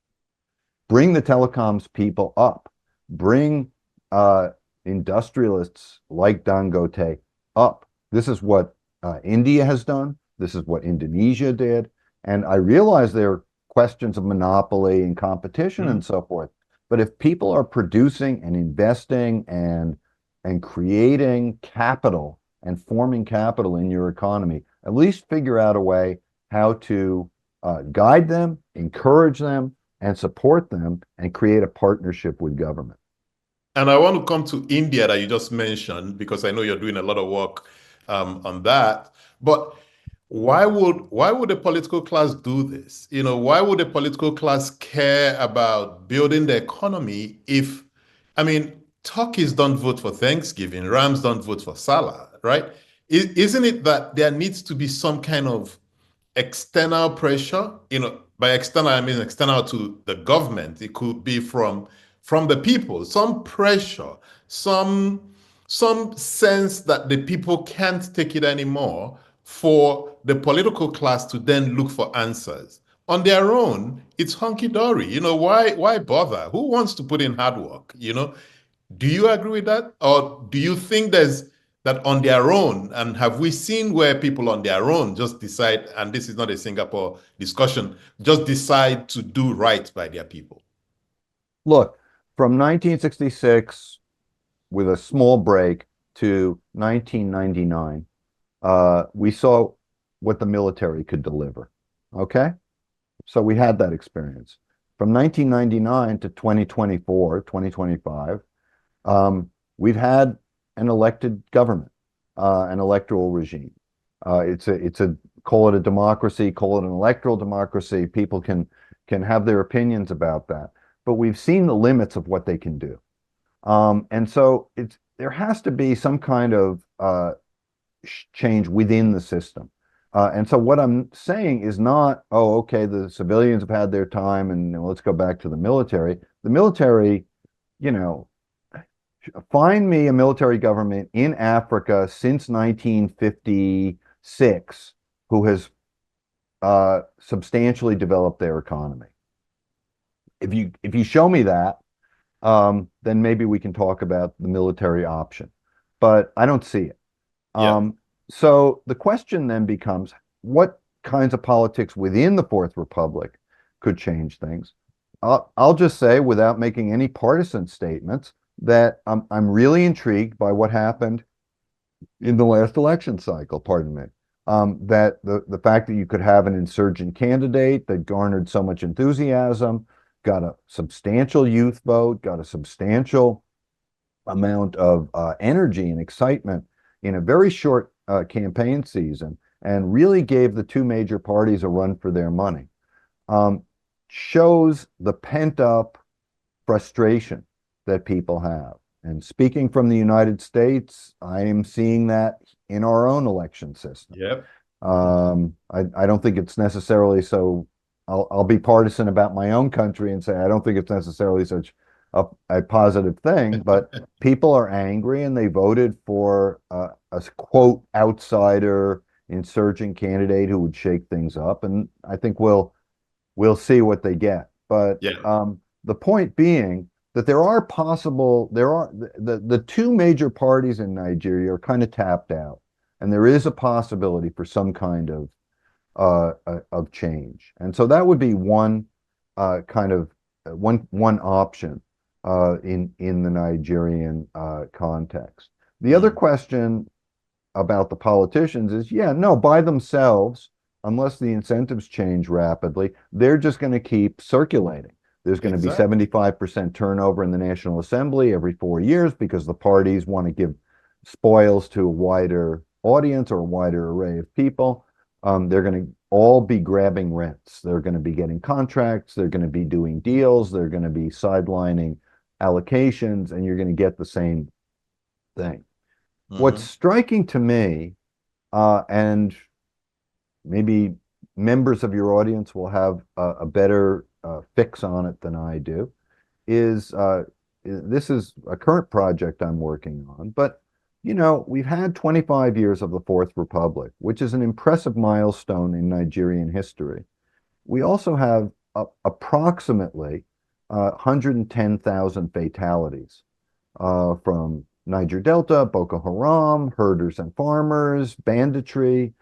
Bring the telecoms people up. Bring uh, industrialists like Dangote up. This is what India has done. This is what Indonesia did. And I realize there are questions of monopoly and competition and Mhm. so forth. But if people are producing and investing and creating capital and forming capital in your economy, at least figure out a way how to guide them, encourage them, and support them and create a partnership with government. And I want to come to India that you just mentioned because I know you're doing a lot of work on that. But why would the political class do this? Why would the political class care about building the economy if, I mean, turkeys don't vote for Thanksgiving, rams don't vote for Salah, right? Isn't it that there needs to be some kind of external pressure? By external, I mean external to the government. It could be from the people, some pressure, some some sense that the people can't take it anymore for the political class to then look for answers. On their own, it's hunky-dory. Why bother? Who wants to put in hard work? Do you agree with that? Or do you think there's that on their own? And have we seen where people on their own just decide, and this is not a Singapore discussion, just decide to do right by their people? Look, from 1966, with a small break, to 1999, we saw what the military could deliver. Okay? So we had that experience. From 1999 to 2024, 2025, we've had an elected government, an electoral regime. It's a call it a democracy, call it an electoral democracy. People can have their opinions about that, but we've seen the limits of what they can do. And so there has to be some kind of change within the system. And so what I'm saying is not, oh, okay, the civilians have had their time and let's go back to the military. The military, you know, find me a military government in Africa since 1956 who has substantially developed their economy. If you show me that, then maybe we can talk about the military option. But I don't see it. Yeah. So the question then becomes, what kinds of politics within the Fourth Republic could change things? I'll just say, without making any partisan statements, that I'm really intrigued by what happened in the last election cycle, pardon me. That the fact that you could have an insurgent candidate that garnered so much enthusiasm, got a substantial youth vote, got a substantial amount of energy and excitement in a very short campaign season, and really gave the two major parties a run for their money, um, shows the pent-up frustration that people have. And speaking from the United States, I am seeing that in our own election system. Yep. I don't think it's necessarily so. I'll be partisan about my own country and say I don't think it's necessarily such a positive thing, but people are angry and they voted for a quote outsider insurgent candidate who would shake things up, and I think we'll see what they get. But Yeah. the point being that the two major parties in Nigeria are kind of tapped out, and there is a possibility for some kind of change. And so that would be one kind of one option in the Nigerian context. The other Mm. question about the politicians is, yeah, no, by themselves, unless the incentives change rapidly, they're just going to keep circulating. There's going to be Exactly. 75% turnover in the National Assembly every 4 years because the parties want to give spoils to a wider audience or a wider array of people. They're going to all be grabbing rents. They're going to be getting contracts, they're going to be doing deals, they're going to be sidelining allocations, and you're going to get the same thing. What's Mm-hmm. striking to me, and maybe members of your audience will have a better fix on it than I do, is this is a current project I'm working on, but we've had 25 years of the Fourth Republic, which is an impressive milestone in Nigerian history. We also have approximately 110,000 fatalities from Niger Delta, Boko Haram, herders and farmers, banditry.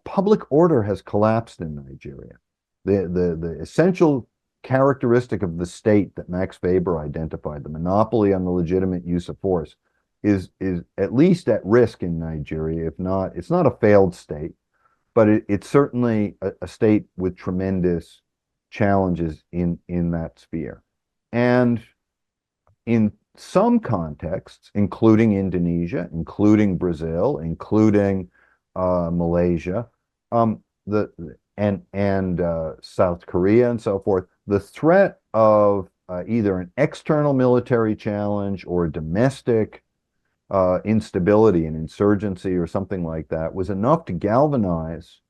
Public order has collapsed in Nigeria. The essential characteristic of the state that Max Weber identified, the monopoly on the legitimate use of force, is at least at risk in Nigeria. If not, it's not a failed state, but it's certainly a state with tremendous challenges in that sphere. And in some contexts, including Indonesia, including Brazil, including Malaysia, the and South Korea and so forth, the threat of either an external military challenge or domestic instability and insurgency or something like that was enough to galvanize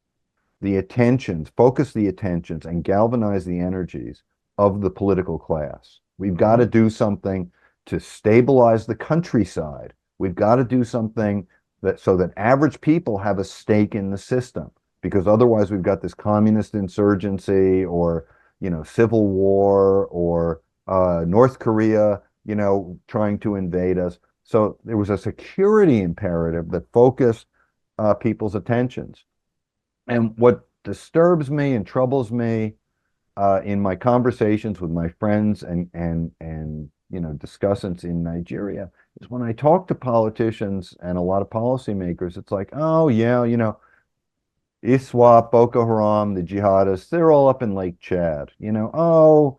the attentions, focus the attentions, and galvanize the energies of the political class. We've got to do something to stabilize the countryside. We've got to do something so that average people have a stake in the system, because otherwise we've got this communist insurgency or civil war or North Korea trying to invade us. So there was a security imperative that focused people's attentions. And what disturbs me and troubles me in my conversations with my friends and discussants in Nigeria is when I talk to politicians and a lot of policymakers, it's like, oh yeah, ISWAP, Boko Haram, the jihadists, they're all up in Lake Chad. Mend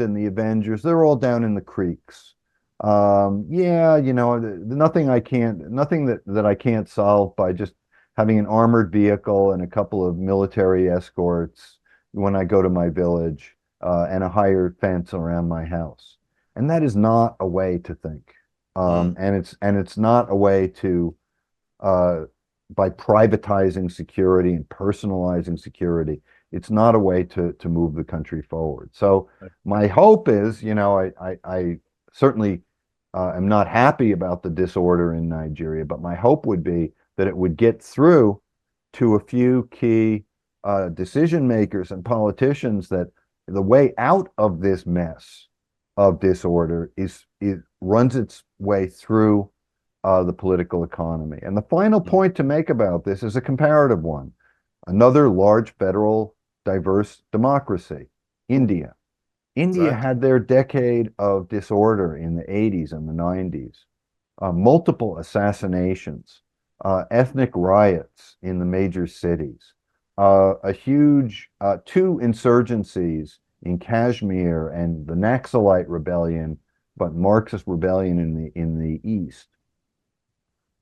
and the Avengers, they're all down in the creeks. Yeah, nothing that I can't solve by just having an armored vehicle and a couple of military escorts when I go to my village, and a hired fence around my house. And that is not a way to think. And it's not a way to by privatizing security and personalizing security, it's not a way to move the country forward. So my hope is, I certainly am not happy about the disorder in Nigeria, but my hope would be that it would get through to a few key decision makers and politicians that the way out of this mess of disorder runs its way through the political economy. And the final point to make about this is a comparative one. Another large federal diverse democracy, India. India Exactly. had their decade of disorder in the 80s and the 90s, multiple assassinations, ethnic riots in the major cities, a huge two insurgencies in Kashmir and the Naxalite rebellion, but Marxist rebellion in the east.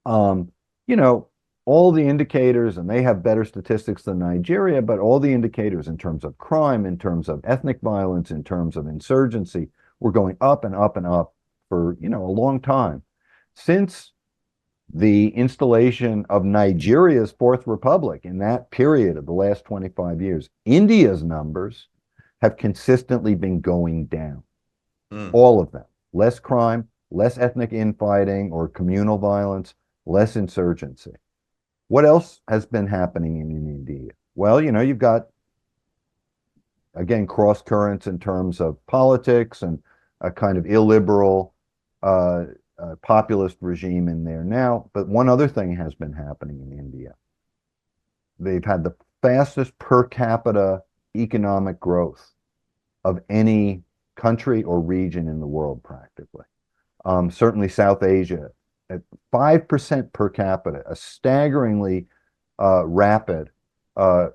You know, all the indicators, and they have better statistics than Nigeria, but all the indicators in terms of crime, in terms of ethnic violence, in terms of insurgency, were going up and up and up for, a long time. Since the installation of Nigeria's Fourth Republic in that period of the last 25 years, India's numbers have consistently been going down. All of them. Less crime, less ethnic infighting or communal violence, less insurgency. What else has been happening in India? Well, you've got, again, cross currents in terms of politics and a kind of illiberal populist regime in there now. But one other thing has been happening in India. They've had the fastest per capita economic growth of any country or region in the world, practically. Certainly South Asia, at 5% per capita, a staggeringly rapid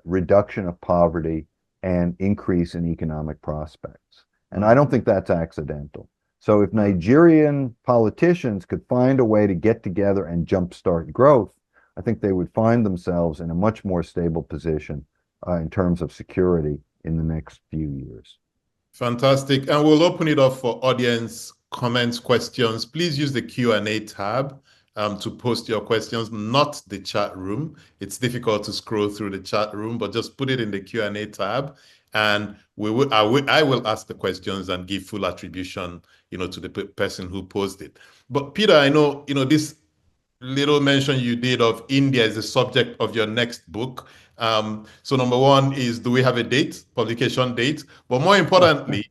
reduction of poverty and increase in economic prospects. And I don't think that's accidental. So if Nigerian politicians could find a way to get together and jumpstart growth, I think they would find themselves in a much more stable position in terms of security in the next few years. Fantastic. And we'll open it up for audience comments, questions. Please use the Q&A tab to post your questions, not the chat room. It's difficult to scroll through the chat room, but just put it in the Q&A tab. And I will ask the questions and give full attribution, to the person who posed it. But Peter, I know, this little mention you did of India is the subject of your next book. So number one is, do we have a date, publication date? But more importantly,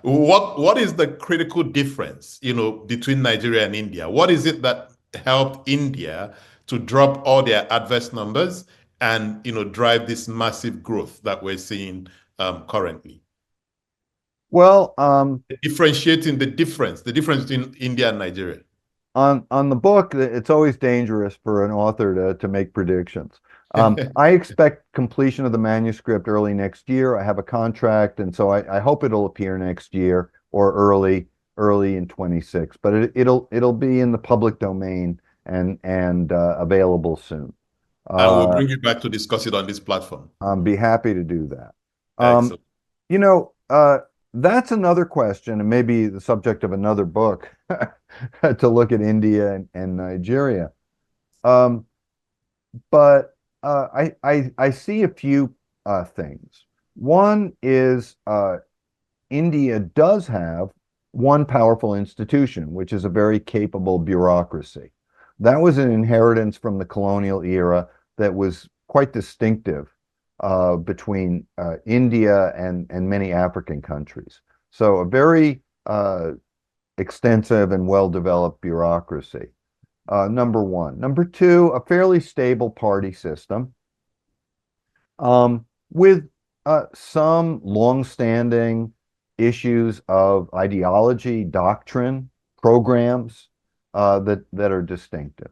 what is the critical difference, between Nigeria and India? What is it that helped India to drop all their adverse numbers and, drive this massive growth that we're seeing currently? Well, Differentiating the difference between India and Nigeria. on the book, it's always dangerous for an author to make predictions. I expect completion of the manuscript early next year. I have a contract, and so I hope it'll appear next year or early in 26. But it'll be in the public domain and available soon. And we'll bring you back to discuss it on this platform. Be happy to do that. Excellent. You know, that's another question, and maybe the subject of another book to look at India and Nigeria. But I see a few things. One is India does have one powerful institution, which is a very capable bureaucracy. That was an inheritance from the colonial era that was quite distinctive between India and many African countries. So a very extensive and well-developed bureaucracy, number one. Number two, a fairly stable party system with some long-standing issues of ideology, doctrine, programs that are distinctive.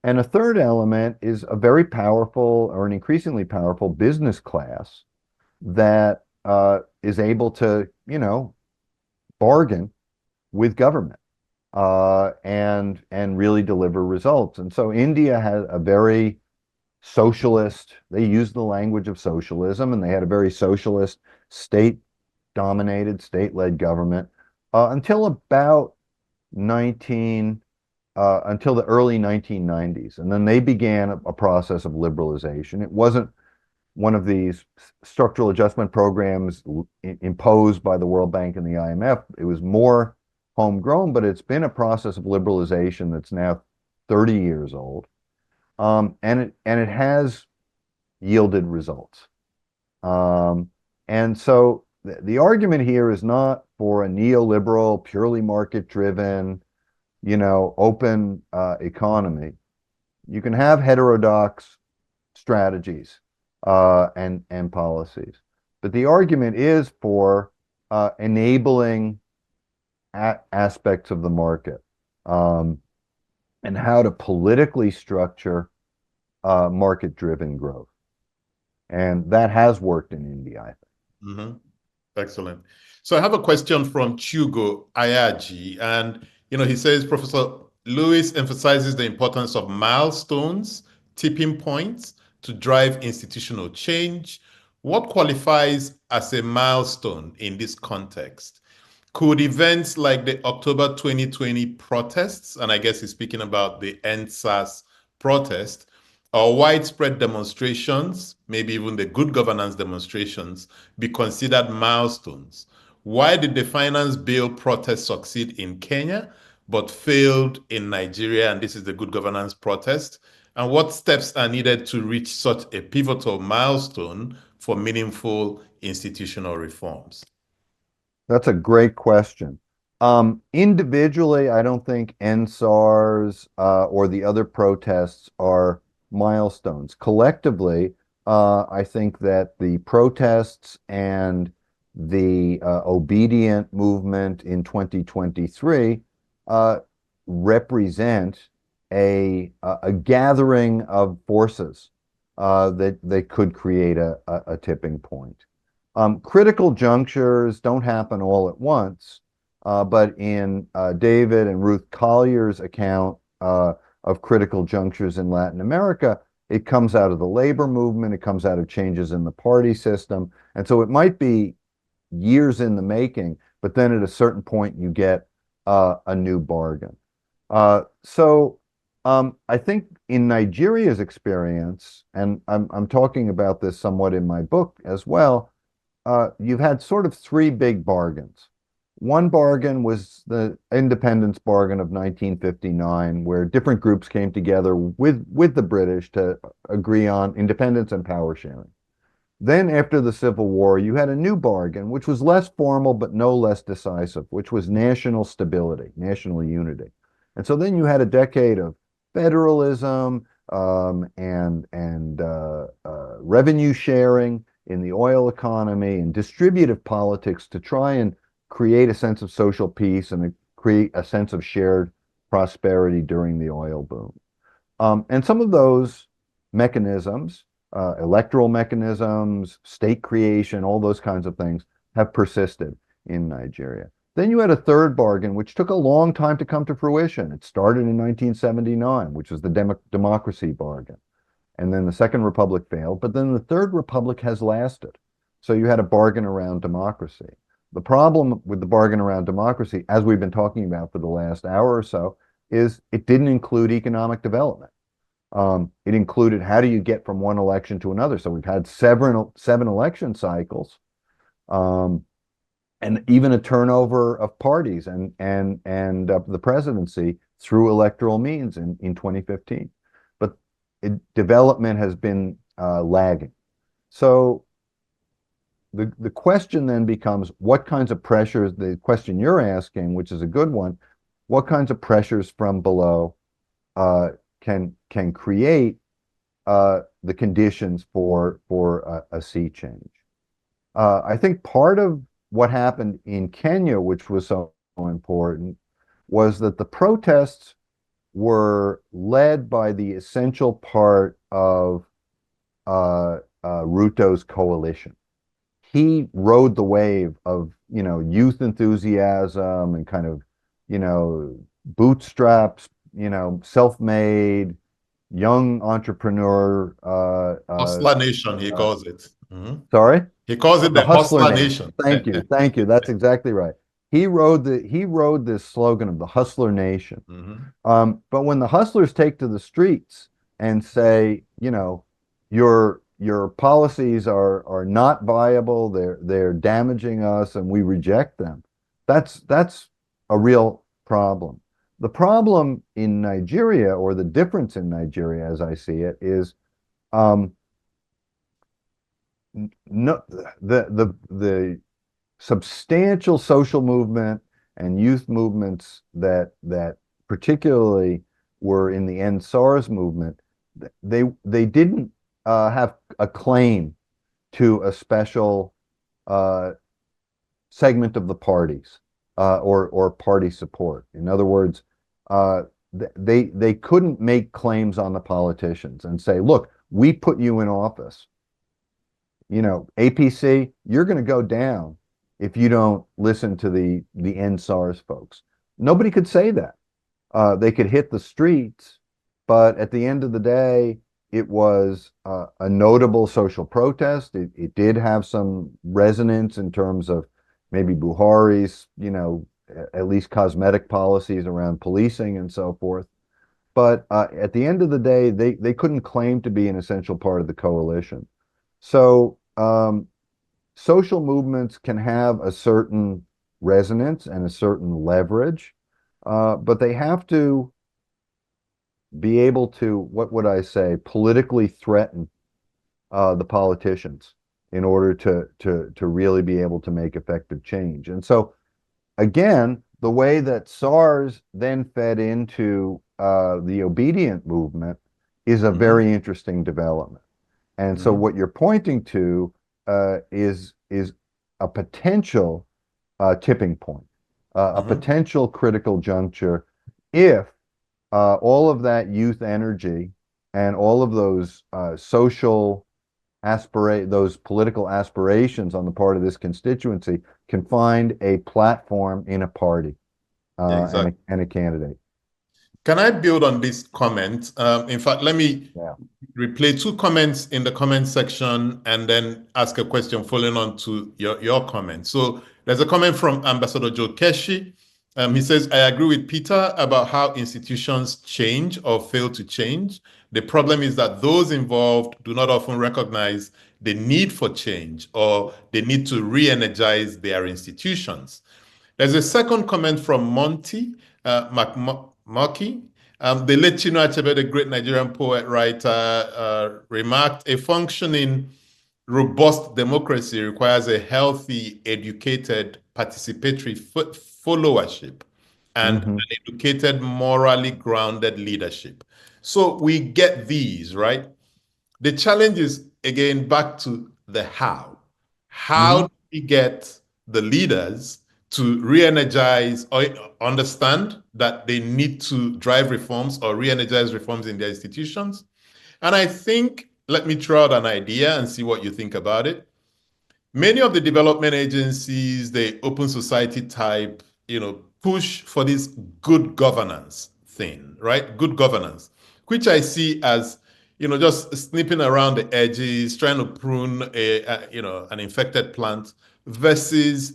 And a third element is a very powerful, or an increasingly powerful, business class that is able to, bargain with government and really deliver results. And so India had a very socialist, they used the language of socialism, and they had a very socialist, state-dominated, state-led government until about until the early 1990s. And then they began a process of liberalization. It wasn't one of these structural adjustment programs imposed by the World Bank and the IMF. It was more homegrown, but it's been a process of liberalization that's now 30 years old. And it has yielded results. And so the argument here is not for a neoliberal, purely market-driven, open economy. You can have heterodox strategies and policies, but the argument is for enabling aspects of the market and how to politically structure market-driven growth, and that has worked in India, I think. Mm-hmm. Excellent. So I have a question from Chugo Ayaji, and he says, Professor Lewis emphasizes the importance of milestones, tipping points to drive institutional change. What qualifies as a milestone in this context? Could events like the October 2020 protests, and I guess he's speaking about the EndSARS protest, or widespread demonstrations, maybe even the good governance demonstrations, be considered milestones? Why did the finance bill protest succeed in Kenya, but failed in Nigeria? And this is the good governance protest. And what steps are needed to reach such a pivotal milestone for meaningful institutional reforms? That's a great question. Individually, I don't think EndSARS or the other protests are milestones. Collectively, I think that the protests and the obedient movement in 2023 represent a gathering of forces that could create a tipping point. Critical junctures don't happen all at once, but in David and Ruth Collier's account of critical junctures in Latin America, it comes out of the labor movement, it comes out of changes in the party system. And so it might be years in the making, but then at a certain point you get a new bargain. I think in Nigeria's experience, and I'm talking about this somewhat in my book as well, you've had sort of three big bargains. One bargain was the independence bargain of 1959, where different groups came together with the British to agree on independence and power sharing. Then, after the Civil War, you had a new bargain, which was less formal but no less decisive, which was national stability, national unity. And so then you had a decade of federalism and revenue sharing in the oil economy and distributive politics to try and create a sense of social peace and create a sense of shared prosperity during the oil boom. And some of those mechanisms, electoral mechanisms, state creation, all those kinds of things have persisted in Nigeria. Then you had a third bargain, which took a long time to come to fruition. It started in 1979, which was the democracy bargain. And then the Second Republic failed, but then the Third Republic has lasted. So you had a bargain around democracy. The problem with the bargain around democracy, as we've been talking about for the last hour or so, is it didn't include economic development. It included how do you get from one election to another. So we've had seven election cycles, and even a turnover of parties and the presidency through electoral means in 2015. But development has been lagging. So the question then becomes what kinds of pressures, the question you're asking, which is a good one, what kinds of pressures from below can create the conditions for a sea change. I think part of what happened in Kenya, which was so important, was that the protests were led by the essential part of Ruto's coalition. He rode the wave of, youth enthusiasm and kind of, bootstraps, self-made, young entrepreneur. Hustler Nation, he calls it. Sorry? He calls it The the Hustler Hustler Nation. Nation. Thank you. Thank you. That's exactly right. He rode this slogan of the Hustler Nation. But when the hustlers take to the streets and say, your policies are not viable, they're damaging us, and we reject them, that's a real problem. The problem in Nigeria, or the difference in Nigeria as I see it, is no, the substantial social movement and youth movements that particularly were in the End SARS movement, they didn't have a claim to a special segment of the parties or party support. In other words, they couldn't make claims on the politicians and say, look, we put you in office. APC, you're going to go down if you don't listen to the End SARS folks. Nobody could say that. They could hit the streets, but at the end of the day, it was a notable social protest. It did have some resonance in terms of maybe Buhari's, at least cosmetic policies around policing and so forth. But at the end of the day, they couldn't claim to be an essential part of the coalition. So social movements can have a certain resonance and a certain leverage, but they have to be able to, what would I say, politically threaten the politicians in order to really be able to make effective change. And so, again, the way that SARS then fed into the obedient movement is a very interesting development. And so what you're pointing to is a potential tipping point, a potential critical juncture if all of that youth energy and all of those those political aspirations on the part of this constituency can find a platform in a party Yeah, exactly. and a candidate. Can I build on this comment? In fact, let me Yeah. replay two comments in the comment section and then ask a question following on to your comment. So there's a comment from Ambassador Joe Keshi. He says, I agree with Peter about how institutions change or fail to change. The problem is that those involved do not often recognize the need for change or the need to re-energize their institutions. There's a second comment from Monty McMurky. The late Chinua Achebe, the great Nigerian poet, writer, remarked, a functioning, robust democracy requires a healthy, educated, participatory followership and an Hmm. educated, morally grounded leadership. So we get these, right? The challenge is, again, back to the how. How Hmm. do we get the leaders to re-energize or understand that they need to drive reforms or re-energize reforms in their institutions? And I think, let me throw out an idea and see what you think about it. Many of the development agencies, the open society type, push for this good governance thing, right? Good governance, which I see as, just snipping around the edges, trying to prune an infected plant versus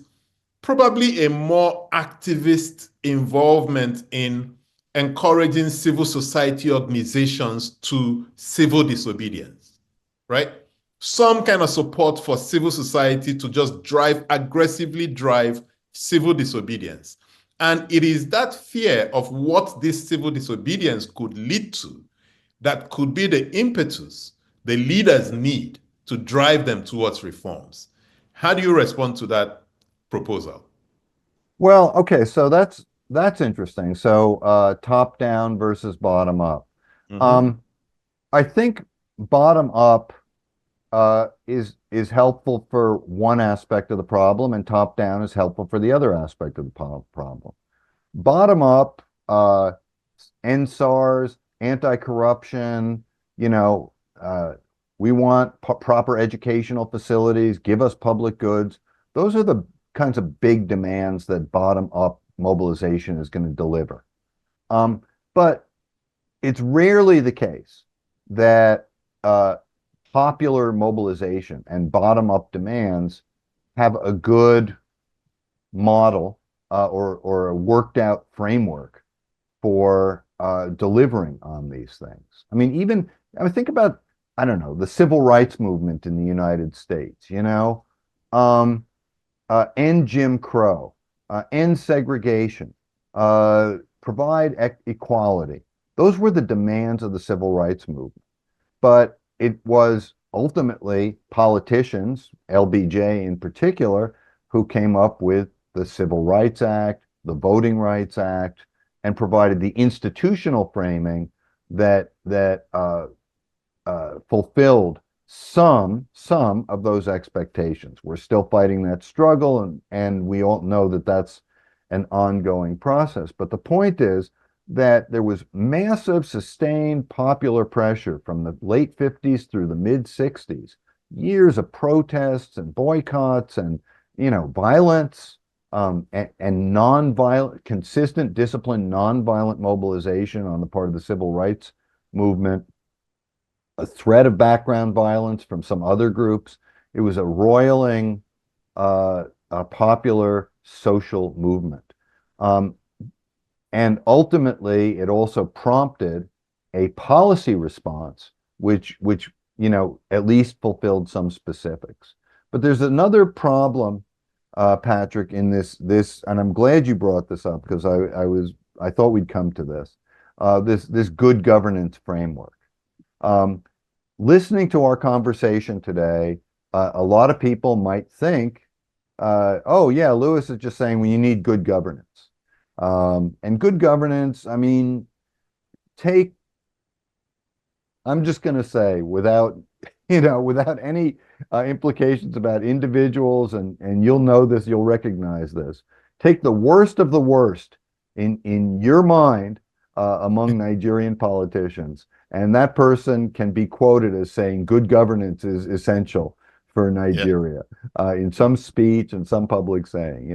probably a more activist involvement in encouraging civil society organizations to civil disobedience, right? Some kind of support for civil society to just aggressively drive civil disobedience. And it is that fear of what this civil disobedience could lead to that could be the impetus the leaders need to drive them towards reforms. How do you respond to that proposal? Well, okay, so that's interesting. So top down versus bottom up. Mm-hmm. Um, I think bottom up is helpful for one aspect of the problem, and top down is helpful for the other aspect of the problem. Bottom up, NSARS, anti-corruption, you know, we want proper educational facilities, give us public goods. Those are the kinds of big demands that bottom up mobilization is going to deliver. But it's rarely the case that popular mobilization and bottom up demands have a good model or a worked out framework for delivering on these things. I mean, think about, I don't know, the civil rights movement in the United States, um, end Jim Crow, end segregation, provide equality. Those were the demands of the civil rights movement. But it was ultimately politicians, LBJ in particular, who came up with the Civil Rights Act, the Voting Rights Act, and provided the institutional framing that fulfilled some of those expectations. We're still fighting that struggle, and we all know that that's an ongoing process. But the point is that there was massive, sustained popular pressure from the late 50s through the mid 60s, years of protests and boycotts and violence, and nonviolent, consistent, disciplined, nonviolent mobilization on the part of the civil rights movement, a threat of background violence from some other groups. It was a roiling, a popular social movement. And ultimately, it also prompted a policy response, which at least fulfilled some specifics. But there's another problem, Patrick, in this, and I'm glad you brought this up because I thought we'd come to this, this good governance framework. Listening to our conversation today, a lot of people might think, oh yeah, Lewis is just saying, well, you need good governance. And good governance, I mean, I'm just going to say, without any implications about individuals, and you'll know this, you'll recognize this. Take the worst of the worst in your mind among Nigerian politicians, and that person can be quoted as saying good governance is essential for Yeah. Nigeria in some speech and some public saying,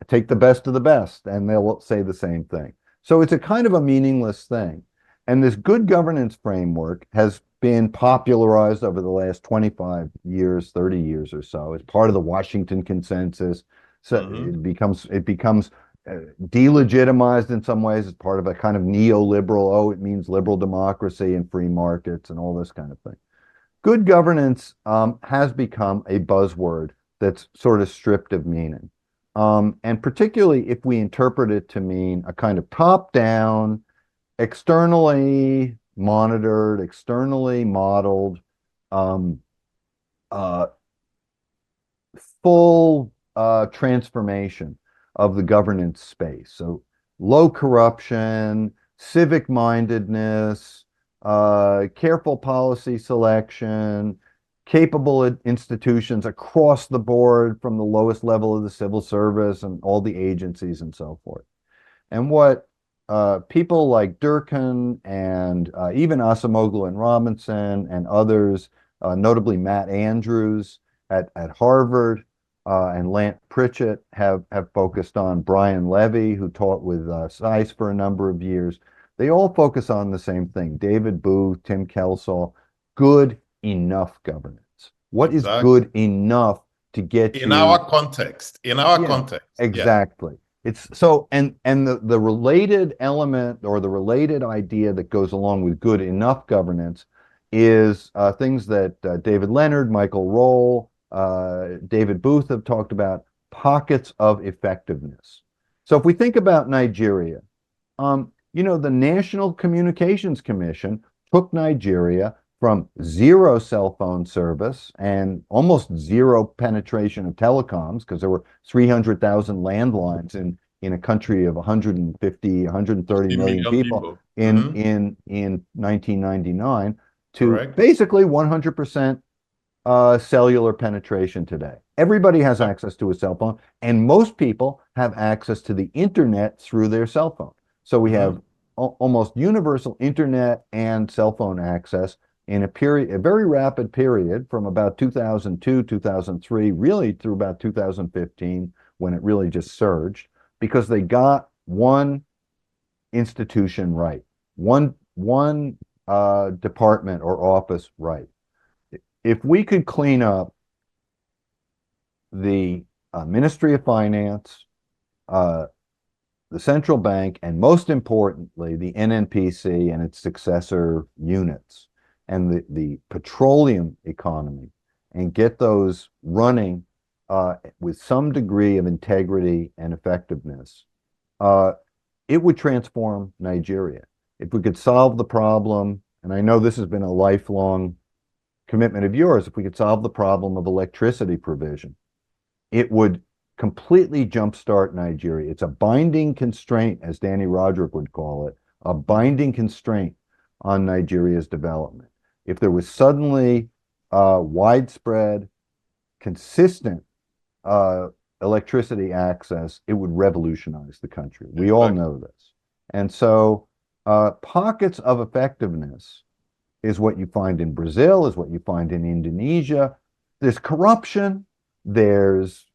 take the best of the best, and they'll say the same thing. So it's a kind of a meaningless thing. And this good governance framework has been popularized over the last 25 years, 30 years or so. It's part of the Washington Consensus. So it becomes delegitimized in some ways as part of a kind of neoliberal, oh, it means liberal democracy and free markets and all this kind of thing. Good governance has become a buzzword that's sort of stripped of meaning. And particularly if we interpret it to mean a kind of top-down, externally monitored, externally modeled, um, uh, full transformation of the governance space. So low corruption, civic mindedness, careful policy selection, capable institutions across the board from the lowest level of the civil service and all the agencies and so forth. And what people like Durkin and even Acemoglu and Robinson and others, notably Matt Andrews at Harvard and Lant Pritchett have focused on, Brian Levy, who taught with SAIS for a number of years. They all focus on the same thing. David Booth, Tim Kelsall, good enough governance. What is good enough to get in you? our context, Yeah, exactly. It's so, and the related element or the related idea that goes along with good enough governance is things that David Leonard, Michael Roll, David Booth have talked about, pockets of effectiveness. So if we think about Nigeria, the National Communications Commission took Nigeria from zero cell phone service and almost zero penetration of telecoms, because there were 300,000 landlines in a country of 150, 130 million people in 1999, to basically 100% cellular penetration today. Everybody has access to a cell phone, and most people have access to the internet through their cell phone. So we have almost universal internet and cell phone access in a very rapid period from about 2002, 2003, really through about 2015, when it really just surged, because they got one institution right, one department or office right. If we could clean up the Ministry of Finance, the central bank, and most importantly, the NNPC and its successor units, and the petroleum economy, and get those running with some degree of integrity and effectiveness, it would transform Nigeria. If we could solve the problem, and I know this has been a lifelong commitment of yours, if we could solve the problem of electricity provision, it would completely jumpstart Nigeria. It's a binding constraint, as Danny Roderick would call it, a binding constraint on Nigeria's development. If there was suddenly widespread, consistent electricity access, it would revolutionize the country. We all know this. And so pockets of effectiveness is what you find in Brazil, is what you find in Indonesia. There's corruption, there's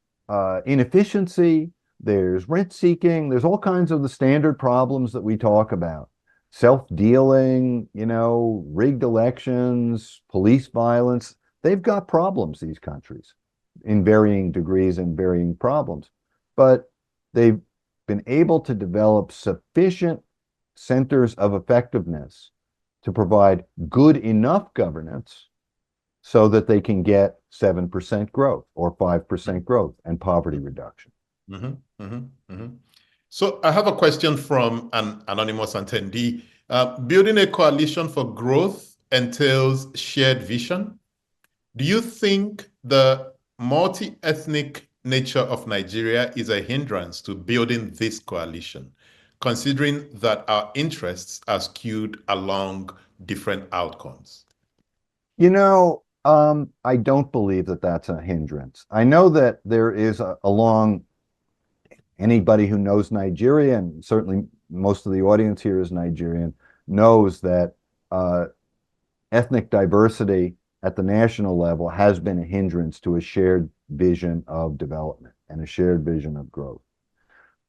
inefficiency, there's rent seeking, there's all kinds of the standard problems that we talk about. Self-dealing, rigged elections, police violence. They've got problems, these countries, in varying degrees and varying problems. But they've been able to develop sufficient centers of effectiveness to provide good enough governance so that they can get 7% growth or 5% growth and poverty reduction. So I have a question from an anonymous attendee. Building a coalition for growth entails shared vision. Do you think the multi-ethnic nature of Nigeria is a hindrance to building this coalition, considering that our interests are skewed along different outcomes? I don't believe that that's a hindrance. I know that there is along anybody who knows Nigeria, and certainly most of the audience here is Nigerian, knows that ethnic diversity at the national level has been a hindrance to a shared vision of development and a shared vision of growth.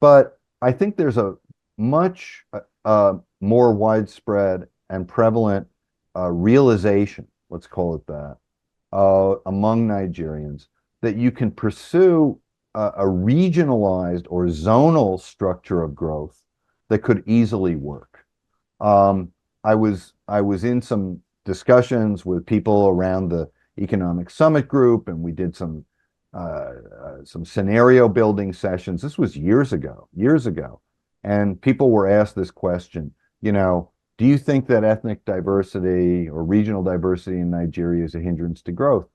But I think there's a much more widespread and prevalent realization, let's call it that, among Nigerians that you can pursue a regionalized or zonal structure of growth that could easily work. I was in some discussions with people around the economic summit group, and we did some scenario building sessions. This was years ago, and people were asked this question, do you think that ethnic diversity or regional diversity in Nigeria is a hindrance to growth?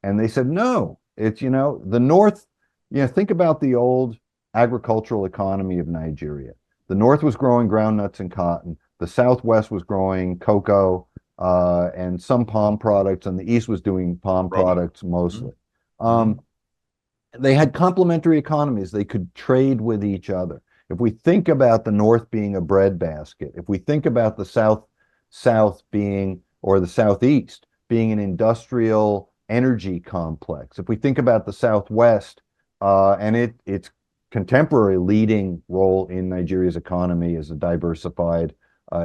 And they said, no, it's, the North, think about the old agricultural economy of Nigeria. The North was growing groundnuts and cotton. The Southwest was growing cocoa and some palm products, and the East was doing palm products mostly. They had complementary economies. They could trade with each other. If we think about the North being a breadbasket, if we think about the South being, or the Southeast being an industrial energy complex, if we think about the Southwest and its contemporary leading role in Nigeria's economy as a diversified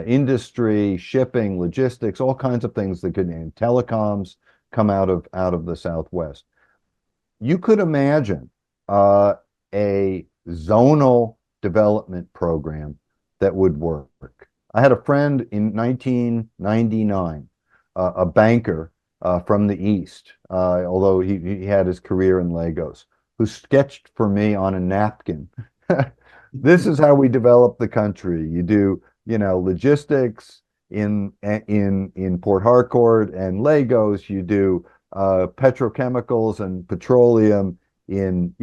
industry, shipping, logistics, all kinds of things that could, and telecoms come out of the Southwest. You could imagine a zonal development program that would work. I had a friend in 1999, a banker from the East, although he had his career in Lagos, who sketched for me on a napkin. This is how we develop the country. You do, logistics in Port Harcourt and Lagos. You do petrochemicals and petroleum in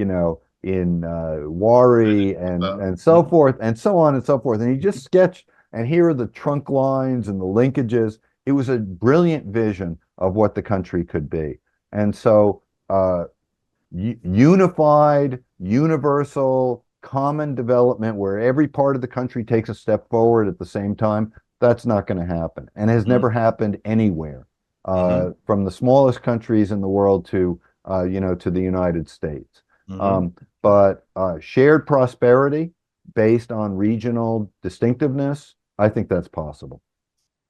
Wari and so forth and so on and so forth. And he just sketched, and here are the trunk lines and the linkages. It was a brilliant vision of what the country could be. And so unified, universal, common development where every part of the country takes a step forward at the same time, that's not going to happen, and has never happened anywhere, from the smallest countries in the world to the United States. But shared prosperity based on regional distinctiveness, I think that's possible.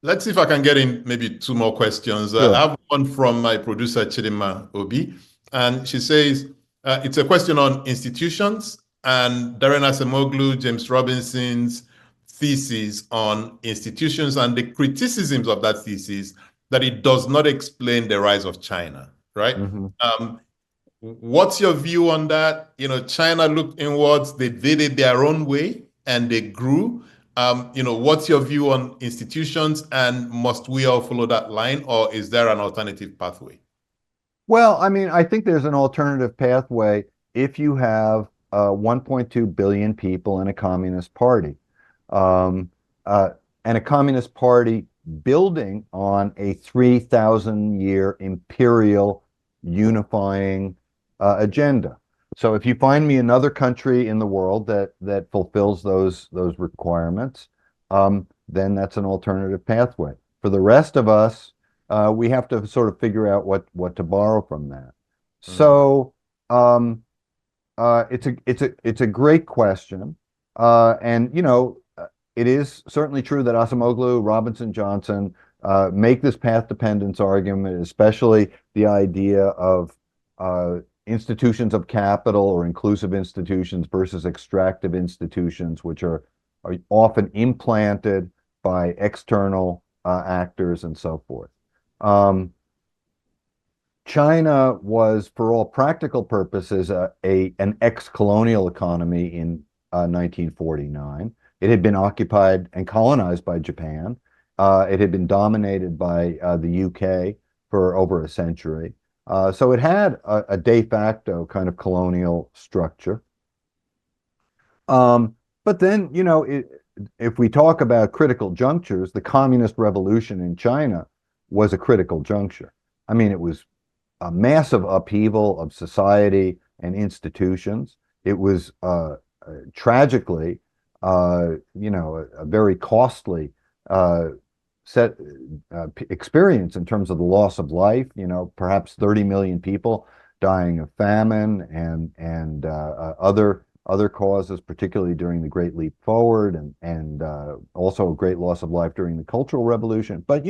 Let's see if I can get in maybe two more questions. Sure. I have one from my producer, Chidima Obi, and she says, it's a question on institutions and Darren Acemoglu, James Robinson's thesis on institutions and the criticisms of that thesis that it does not explain the rise of China, right? What's your view on that? China looked inwards, they did it their own way, and they grew. What's your view on institutions, and must we all follow that line, or is there an alternative pathway? Well, I think there's an alternative pathway if you have 1.2 billion people in a communist party, and a communist party building on a 3,000-year imperial unifying agenda. So if you find me another country in the world that fulfills those requirements, then that's an alternative pathway. For the rest of us, we have to sort of figure out what to borrow from that. So it's a great question, and it is certainly true that Acemoglu, Robinson, Johnson make this path dependence argument, especially the idea of institutions of capital or inclusive institutions versus extractive institutions, which are often implanted by external actors and so forth. China was, for all practical purposes, an ex-colonial economy in 1949. It had been occupied and colonized by Japan. It had been dominated by the UK for over a century. So it had a de facto kind of colonial structure. But then, if we talk about critical junctures, the communist revolution in China was a critical juncture. It was a massive upheaval of society and institutions. It was tragically, a very costly experience in terms of the loss of life. Perhaps 30 million people dying of famine and other other causes, particularly during the Great Leap Forward, and also a great loss of life during the Cultural Revolution. But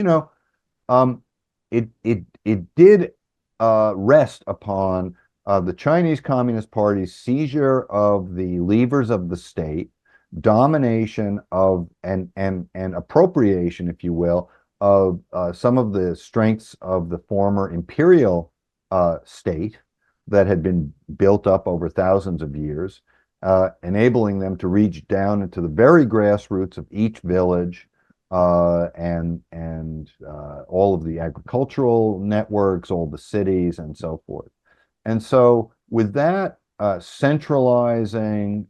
um, it did rest upon the Chinese Communist Party's seizure of the levers of the state, domination of and appropriation, if you will, of some of the strengths of the former imperial state that had been built up over thousands of years, enabling them to reach down into the very grassroots of each village, and all of the agricultural networks, all the cities, and so forth. And so, with that centralizing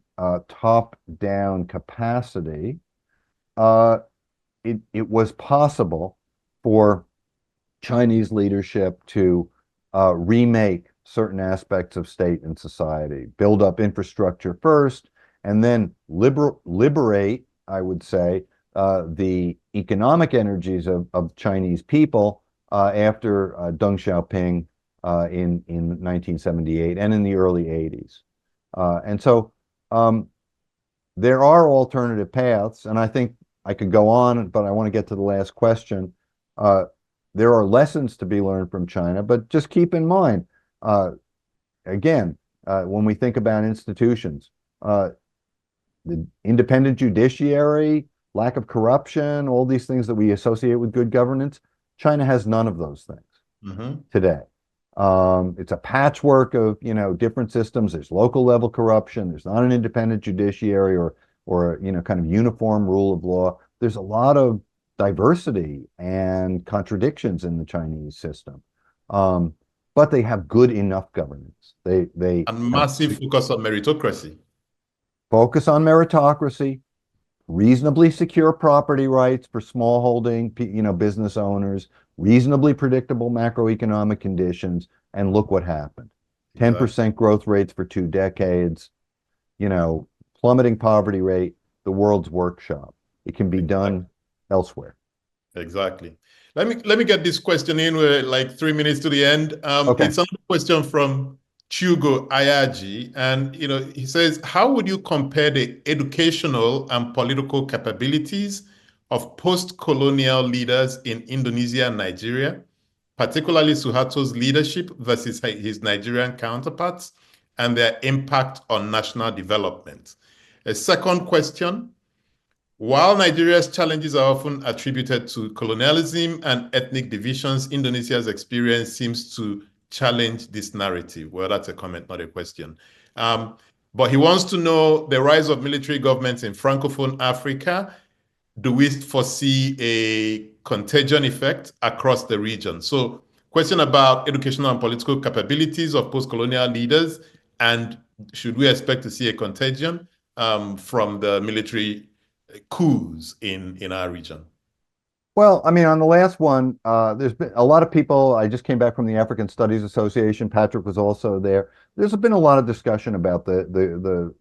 top-down capacity, it was possible for Chinese leadership to remake certain aspects of state and society, build up infrastructure first, and then liberate, I would say, the economic energies of Chinese people after Deng Xiaoping in 1978 and in the early 80s. And so there are alternative paths, and I think I could go on, but I want to get to the last question. There are lessons to be learned from China, but just keep in mind, again, when we think about institutions, the independent judiciary, lack of corruption, all these things that we associate with good governance, China has none of those things today. It's a patchwork of different systems. There's local level corruption. There's not an independent judiciary or kind of uniform rule of law. There's a lot of diversity and contradictions in the Chinese system, but they have good enough governance. They And massive focus on meritocracy. focus on meritocracy, reasonably secure property rights for smallholding, business owners, reasonably predictable macroeconomic conditions, and look what happened. 10% growth rates for 2 decades, plummeting poverty rate, the world's workshop. It can be done elsewhere. Exactly. Let me get this question in. We're like 3 minutes to the end. Okay. It's another question from Chugo Ayaji, and he says, how would you compare the educational and political capabilities of post-colonial leaders in Indonesia and Nigeria, particularly Suharto's leadership versus his Nigerian counterparts, and their impact on national development? A second question: while Nigeria's challenges are often attributed to colonialism and ethnic divisions, Indonesia's experience seems to challenge this narrative. Well, that's a comment, not a question. But he wants to know the rise of military governments in Francophone Africa. Do we foresee a contagion effect across the region? So, question about educational and political capabilities of post-colonial leaders, and should we expect to see a contagion from the military coups in our region? Well, I mean, on the last one, there's been a lot of people. I just came back from the African Studies Association. Patrick was also there. There's been a lot of discussion about the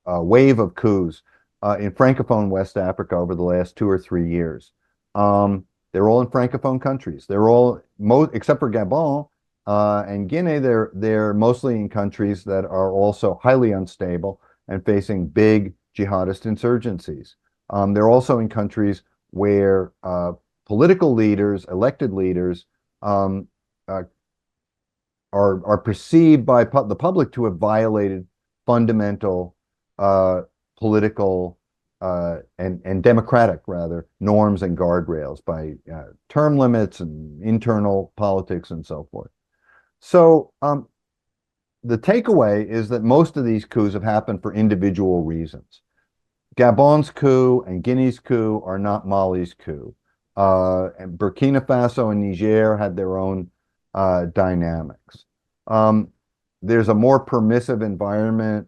wave of coups in Francophone West Africa over the last 2 or 3 years. They're all in Francophone countries. They're all, except for Gabon and Guinea, they're mostly in countries that are also highly unstable and facing big jihadist insurgencies. They're also in countries where political leaders, elected leaders, are perceived by the public to have violated fundamental political and democratic, rather, norms and guardrails by term limits and internal politics and so forth. So the takeaway is that most of these coups have happened for individual reasons. Gabon's coup and Guinea's coup are not Mali's coup. And Burkina Faso and Niger had their own dynamics. There's a more permissive environment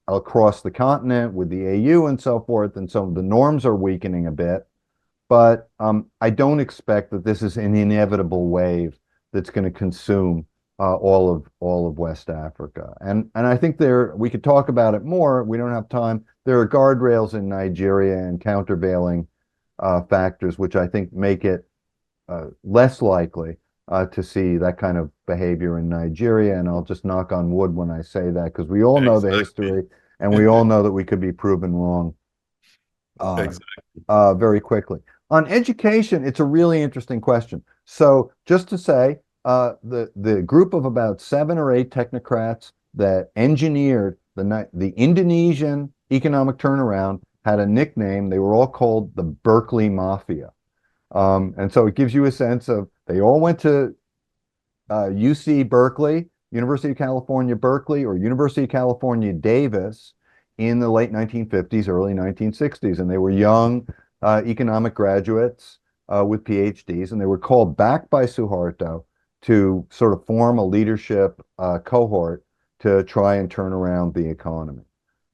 across the continent with the AU and so forth, and so the norms are weakening a bit. But I don't expect that this is an inevitable wave that's going to consume all of West Africa. And I think we could talk about it more. We don't have time. There are guardrails in Nigeria and countervailing factors, which I think make it less likely to see that kind of behavior in Nigeria. And I'll just knock on wood when I say that, because we all know the history. And we all know that we could be proven wrong Exactly. very quickly. On education, it's a really interesting question. So just to say, the group of about 7 or 8 technocrats that engineered the Indonesian economic turnaround had a nickname. They were all called the Berkeley Mafia. And so it gives you a sense of they all went to UC Berkeley, University of California, Berkeley, or University of California, Davis in the late 1950s, early 1960s. And they were young economic graduates with PhDs, and they were called back by Suharto to sort of form a leadership cohort to try and turn around the economy.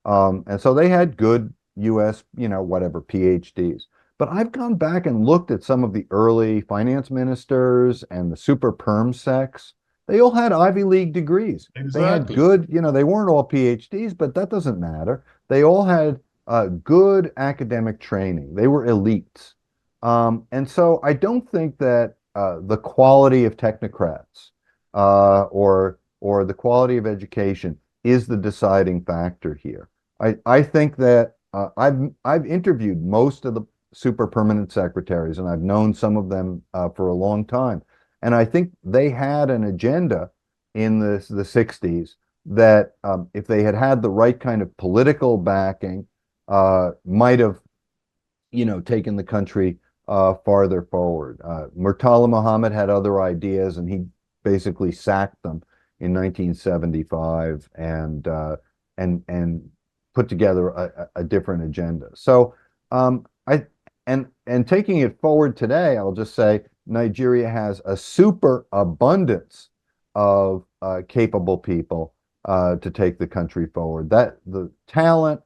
And so they had good US, whatever, PhDs. But I've gone back and looked at some of the early finance ministers and the super perm secs. They all had Ivy League degrees. They had Exactly. good, they weren't all PhDs, but that doesn't matter. They all had good academic training. They were elites. And so I don't think that the quality of technocrats or the quality of education is the deciding factor here. I think that I've interviewed most of the super permanent secretaries, and I've known some of them for a long time. And I think they had an agenda in the 60s that if they had had the right kind of political backing, might have, taken the country farther forward. Murtala Muhammad had other ideas, and he basically sacked them in 1975 and put together a different agenda. So I and taking it forward today, I'll just say Nigeria has a super abundance of capable people to take the country forward. That the talent,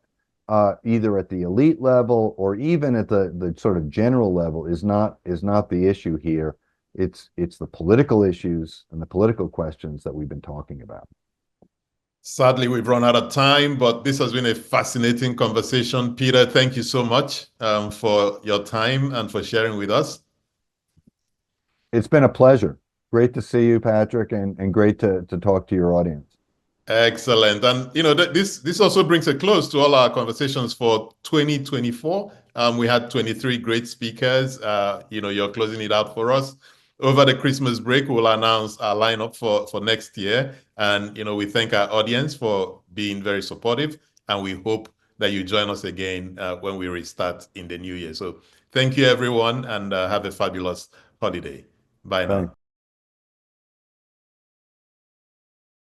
either at the elite level or even at the sort of general level, is not the issue here. It's the political issues and the political questions that we've been talking about. Sadly, we've run out of time, but this has been a fascinating conversation. Peter, thank you so much for your time and for sharing with us. It's been a pleasure. Great to see you, Patrick, and great to talk to your audience. Excellent. And this also brings a close to all our conversations for 2024. We had 23 great speakers. You're closing it out for us. Over the Christmas break, we'll announce our lineup for next year. And we thank our audience for being very supportive, and we hope that you join us again when we restart in the new year. So thank you, everyone, and have a fabulous holiday. Bye now. Thanks.